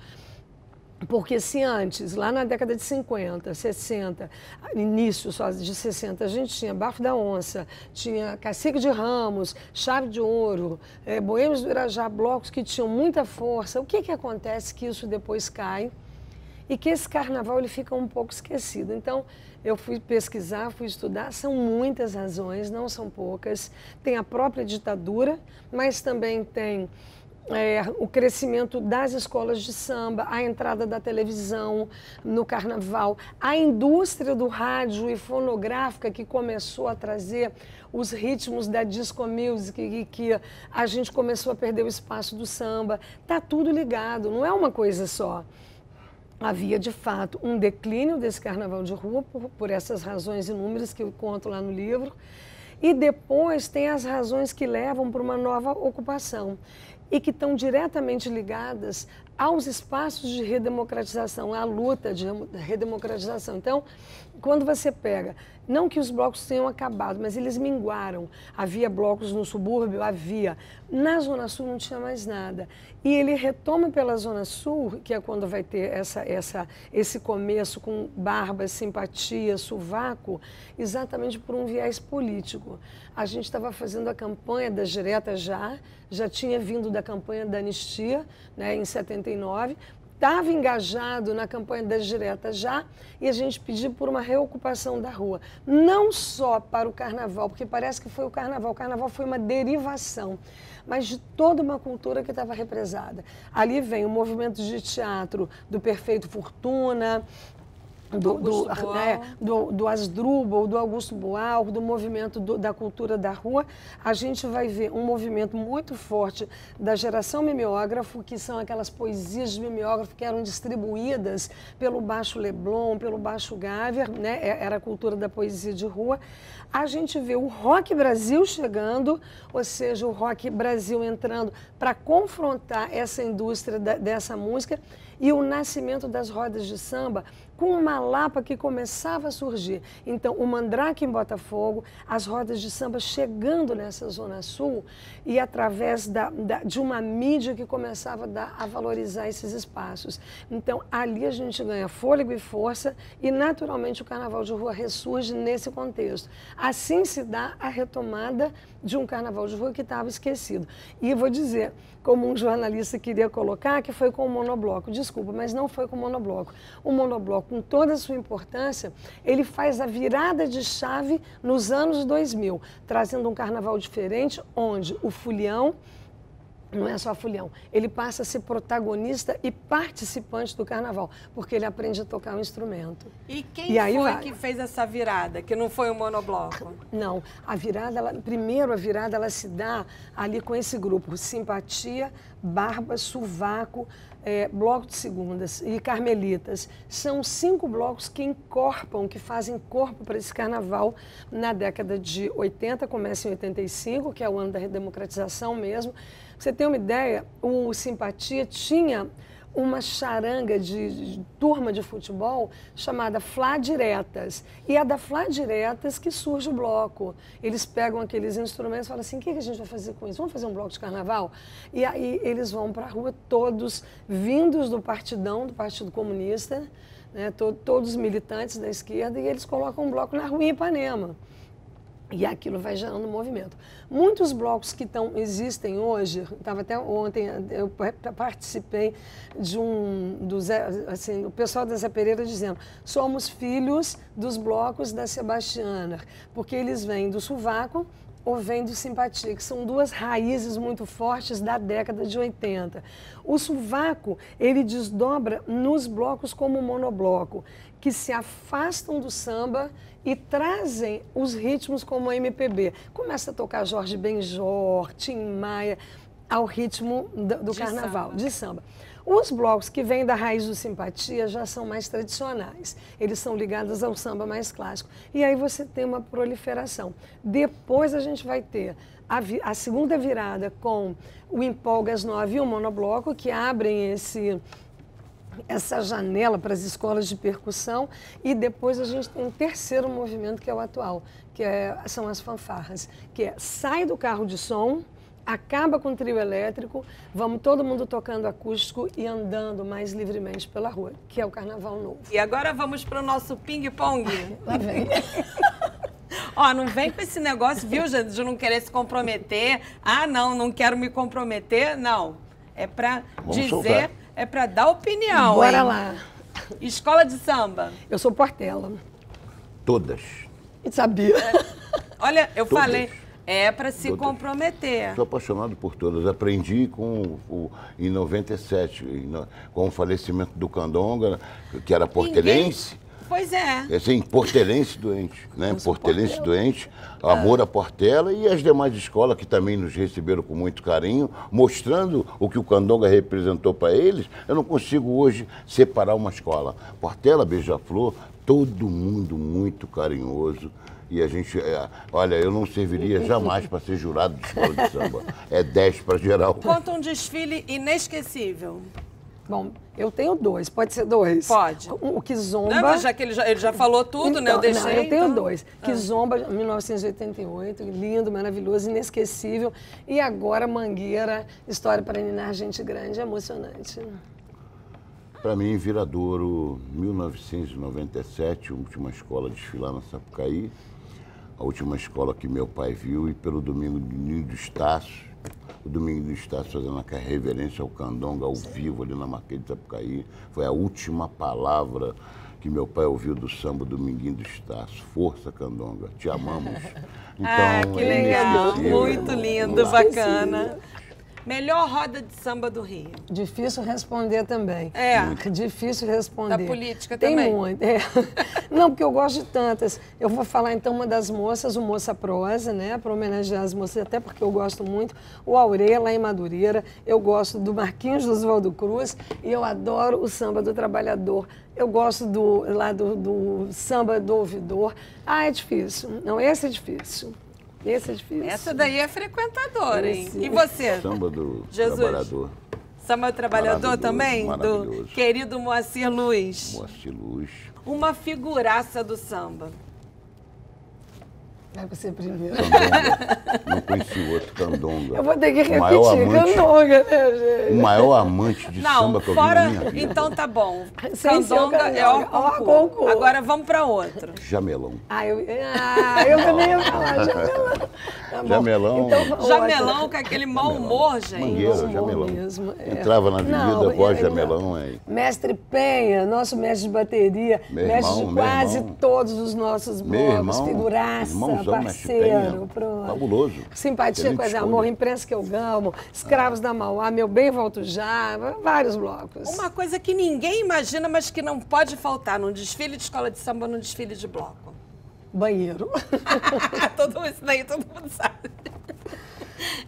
Porque se antes, lá na década de 50, 60, início só de 60, a gente tinha Bafo da Onça, tinha Cacique de Ramos, Chave de Ouro, Boêmios do Irajá, blocos que tinham muita força. O que acontece que isso depois cai e que esse carnaval ele fica um pouco esquecido? Então, eu fui pesquisar, fui estudar, são muitas razões, não são poucas. Tem a própria ditadura, mas também tem o crescimento das escolas de samba, a entrada da televisão no carnaval, a indústria do rádio e fonográfica que começou a trazer os ritmos da disco music e que a gente começou a perder o espaço do samba. Está tudo ligado, não é uma coisa só. Havia, de fato, um declínio desse carnaval de rua por essas razões inúmeras que eu conto lá no livro. E depois tem as razões que levam para uma nova ocupação e que estão diretamente ligadas aos espaços de redemocratização, à luta de redemocratização. Então, quando você pega, não que os blocos tenham acabado, mas eles minguaram. Havia blocos no subúrbio, havia. Na Zona Sul não tinha mais nada. E ele retoma pela Zona Sul, que é quando vai ter esse começo com Barbas, Simpatia, Sovaco, exatamente por um viés político. A gente estava fazendo a campanha das diretas já tinha vindo da campanha da anistia, né, em 79, estava engajado na campanha das diretas e a gente pediu por uma reocupação da rua. Não só para o carnaval, porque parece que foi o carnaval foi uma derivação, mas de toda uma cultura que estava represada. Ali vem o movimento de teatro do Perfeito Fortuna, do Asdrubal, do Augusto Boal, do movimento da cultura da rua. A gente vai ver um movimento muito forte da geração mimeógrafo, que são aquelas poesias de mimeógrafo que eram distribuídas pelo Baixo Leblon, pelo Baixo Gávea, né? Era a cultura da poesia de rua. A gente vê o Rock Brasil chegando, ou seja, o Rock Brasil entrando para confrontar essa indústria dessa música e o nascimento das rodas de samba com uma Lapa que começava a surgir. Então, o Mandrake em Botafogo, as rodas de samba chegando nessa Zona Sul e através de uma mídia que começava a valorizar esses espaços. Então, ali a gente ganha fôlego e força e, naturalmente, o Carnaval de Rua ressurge nesse contexto. Assim se dá a retomada de um Carnaval de Rua que estava esquecido. E vou dizer, como um jornalista queria colocar, que foi com o monobloco. Desculpa, mas não foi com o monobloco. O monobloco, com toda a sua importância, ele faz a virada de chave nos anos 2000, trazendo um carnaval diferente, onde o folião, não é só folião, ele passa a ser protagonista e participante do carnaval, porque ele aprende a tocar um instrumento. E quem foi que fez essa virada, que não foi o monobloco? Não, a virada, primeiro a virada ela se dá ali com esse grupo, Simpatia, Barba, Sovaco, Bloco de Segundas e Carmelitas. São 5 blocos que encorpam, que fazem corpo para esse carnaval na década de 80, começa em 85, que é o ano da redemocratização mesmo. Pra você ter uma ideia, o Simpatia tinha uma charanga de turma de futebol chamada Flá Diretas. E é da Flá Diretas que surge o bloco. Eles pegam aqueles instrumentos e falam assim, o que a gente vai fazer com isso? Vamos fazer um bloco de carnaval? E aí eles vão para a rua, todos vindos do Partidão, do Partido Comunista, né, todos militantes da esquerda, e eles colocam um bloco na rua em Ipanema. E aquilo vai gerando movimento. Muitos blocos que existem hoje, estava até ontem, eu participei de o pessoal da Zé Pereira dizendo, somos filhos dos blocos da Sebastiana, porque eles vêm do sovaco ou vêm do Simpatia, que são 2 raízes muito fortes da década de 80. O sovaco, ele desdobra nos blocos como monobloco, que se afastam do samba e trazem os ritmos como a MPB. Começa a tocar Jorge Benjor, Tim Maia, ao ritmo do carnaval, de samba. Os blocos que vêm da raiz do Simpatia já são mais tradicionais. Eles são ligados ao samba mais clássico. E aí você tem uma proliferação. Depois a gente vai ter a segunda virada com o Empolga às 9 e o monobloco, que abrem essa janela para as escolas de percussão, e depois a gente tem um terceiro movimento, que é o atual, que são as fanfarras, que sai do carro de som, acaba com o trio elétrico, vamos todo mundo tocando acústico e andando mais livremente pela rua, que é o Carnaval Novo. E agora vamos para o nosso ping-pong. Lá vem. Ó, não vem com esse negócio, viu, gente, de não querer se comprometer. Ah, não quero me comprometer. Não, é para dizer... Soltar. É para dar opinião, Bora hein? lá. Escola de samba. Eu sou Portela. Todas. E sabia. Olha, eu Todas. falei, para se comprometer. Sou apaixonado por todas. Aprendi em 97, com o falecimento do Candonga, que era portelense. Pois é. Assim, portelense doente, né? Portelense doente, amor à Portela, e as demais escolas que também nos receberam com muito carinho, mostrando o que o Candonga representou para eles. Eu não consigo hoje separar uma escola. Portela, Beija-Flor, todo mundo muito carinhoso. E a gente, olha, eu não serviria jamais para ser jurado de escola de samba. É 10 para geral. Conta um desfile inesquecível. Bom, eu tenho 2, pode ser 2? Pode. O Kizomba... Não, já que ele já falou tudo, então, né? Eu deixei. Não, eu tenho 2. Kizomba, 1988, lindo, maravilhoso, inesquecível. E agora Mangueira, História para Ninar Gente Grande, emocionante. Para mim, Viradouro, 1997, última escola a desfilar na Sapucaí, a última escola que meu pai viu, e pelo Domingo do Estácio, o Domingo do Estácio fazendo a reverência ao Candonga ao vivo ali na Marquês de Sapucaí. Foi a última palavra que meu pai ouviu do samba Dominguinho do Estácio. Força, Candonga, te amamos. Então, que legal, muito lindo, bacana. Melhor roda de samba do Rio. Difícil responder também. Difícil responder. Da política tem também. Tem muito. Não, porque eu gosto de tantas. Eu vou falar então uma das moças, o Moça Prosa, né? Para homenagear as moças, até porque eu gosto muito. O Aurê, lá em Madureira. Eu gosto do Marquinhos do Oswaldo Cruz. E eu adoro o samba do trabalhador. Eu gosto do samba do ouvidor. É difícil. Não, esse é difícil. Esse é difícil. Essa daí é frequentadora, hein? E você? Samba do Jesus. Trabalhador. Samba do Trabalhador também? Maravilhoso. Do querido Moacir Luz. Moacir Luz. Uma figuraça do samba. Vai você primeiro. Candonga. Não conheci o outro, Candonga. Eu vou ter que repetir, Candonga, né, gente? O maior amante de samba que eu vi na minha vida. Então tá bom. Sem Candonga é Orconcourt. Agora vamos para outro. Jamelão. Eu também ia falar Jamelão. Tá Jamelão. Então, Jamelão com aquele mau humor, gente. Mangueira, Jamelão. Mesmo, Entrava na avenida, voz Jamelão. Mestre Penha, nosso mestre de bateria, mestre de quase todos os nossos blocos, figuraça, parceiro, pronto. Fabuloso. Simpatia, Coisa Amor, Imprensa que eu amo, Escravos da Mauá, Meu Bem Volto Já, vários blocos. Uma coisa que ninguém imagina, mas que não pode faltar num desfile de escola de samba, num desfile de bloco. Banheiro. Tudo isso daí todo mundo sabe.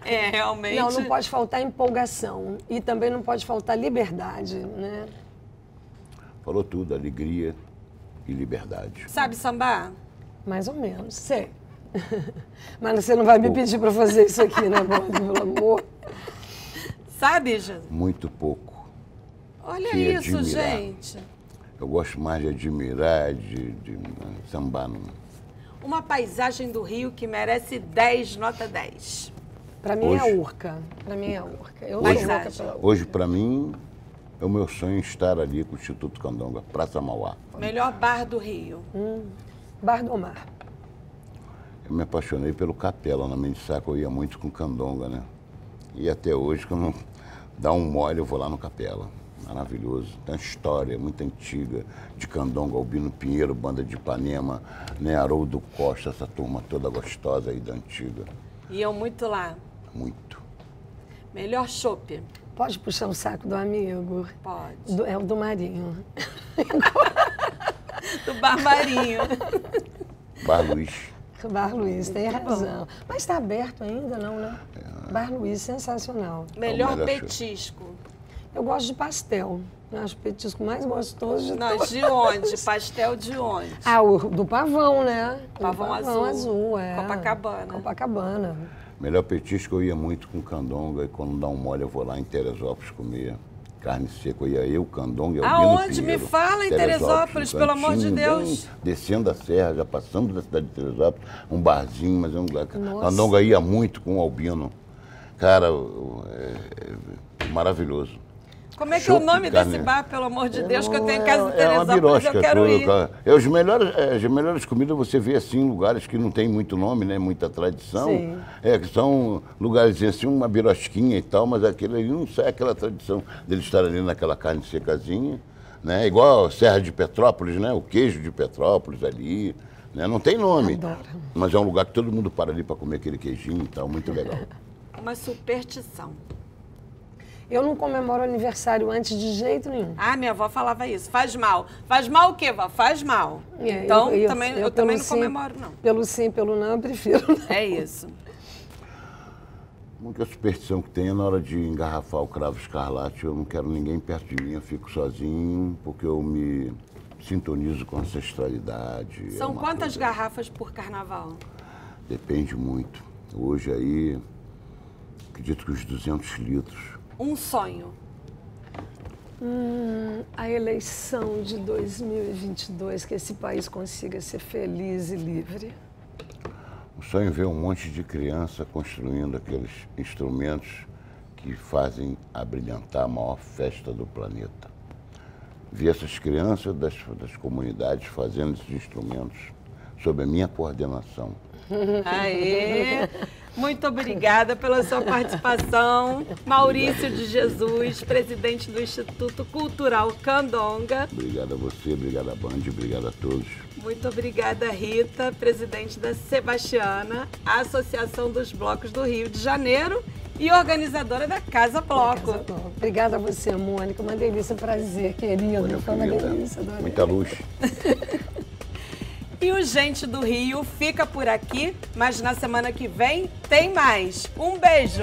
É, realmente. Não pode faltar empolgação e também não pode faltar liberdade, né? Falou tudo, alegria e liberdade. Sabe sambar? Mais ou menos, sei. Mas você não vai me pedir para fazer isso aqui, né, Bode, pelo amor? Sabe, Jesus? Muito pouco. Olha Sei isso, admirar. gente. Eu gosto mais de admirar, de sambar. Uma paisagem do Rio que merece 10, nota 10. Para mim é a Hoje- Urca. Para mim é a Urca. Eu Hoje- sou louca pela Urca. Hoje, para mim, é o meu sonho estar ali com o Instituto Candonga, Praça Mauá. Melhor bar do Rio. Bar do Mar. Eu me apaixonei pelo Capela, na Mendissaca, eu ia muito com Candonga, né? E até hoje, quando dá um mole, eu vou lá no Capela. Maravilhoso. Tem uma história muito antiga de Candonga, Albino Pinheiro, Banda de Ipanema, né? Haroldo Costa, essa turma toda gostosa aí da antiga. Iam muito lá. Muito. Melhor chopp. Pode puxar o saco do amigo? Pode. É o do Marinho. Do Bar Marinho. Bar Luiz. Bar Luiz, tem razão. Mas está aberto ainda, não, né? Bar Luiz, sensacional. Melhor melhor chopp. petisco. Eu gosto de pastel. Eu acho o petisco mais gostoso de Não, todos. de onde? Pastel de onde? Ah, o do Pavão, né? Pavão Do Azul. Azul, é. Copacabana. Copacabana. Melhor petisco eu ia muito com Candonga e quando dá um mole eu vou lá em Teresópolis comer carne seca. Eu ia eu, Candonga e Albino Aonde? Pinheiro. Me fala em Teresópolis, no pelo amor de cantinho, Deus. bem descendo a serra, já passando da cidade de Teresópolis, um barzinho, mas é um lugar. Nossa. Candonga ia muito com o Albino. Cara, maravilhoso. Como é que é o Chopp, nome carne. desse bar, pelo amor de Deus, que eu Não, tenho em casa de é uma Teresópolis, birosca, eu quero ir. As melhores comidas você vê assim em lugares que não tem muito nome, né? Muita tradição. Sim. Que são lugares assim, uma birosquinha e tal, mas aquilo ali não sai aquela tradição dele estar ali naquela carne secazinha, né? Igual a Serra de Petrópolis, né? O queijo de Petrópolis ali, né? Não tem nome. Adoro. Mas é um lugar que todo mundo para ali para comer aquele queijinho e tal, muito legal. Uma superstição. Eu não comemoro aniversário antes de jeito nenhum. Ah, minha avó falava isso. Faz mal. Faz mal o quê, vó? Faz mal. É, Então, eu também pelo não sim, comemoro, não. Pelo sim, pelo não, eu prefiro. É isso. A única superstição que tem é na hora de engarrafar o cravo escarlate, eu não quero ninguém perto de mim, eu fico sozinho, porque eu me sintonizo com a ancestralidade. São uma quantas coisa- garrafas por carnaval? Depende muito. Hoje aí, acredito que uns 200 litros. Um sonho. A eleição de 2022, que esse país consiga ser feliz e livre. O sonho é ver um monte de criança construindo aqueles instrumentos que fazem abrilhantar a maior festa do planeta. Ver essas crianças das comunidades fazendo esses instrumentos sob a minha coordenação. Aê! Muito obrigada pela sua participação. Maurício de Jesus, presidente do Instituto Cultural Candonga. Obrigado a você, obrigado a Band, obrigado a todos. Muito obrigada, Rita, presidente da Sebastiana, a Associação dos Blocos do Rio de Janeiro e organizadora da Casa Bloco. Obrigada a você, Mônica. Uma delícia, prazer, querido. Olha, Foi uma querida, delícia, adorei. muita luz. E o Gente do Rio fica por aqui, mas na semana que vem tem mais. Um beijo!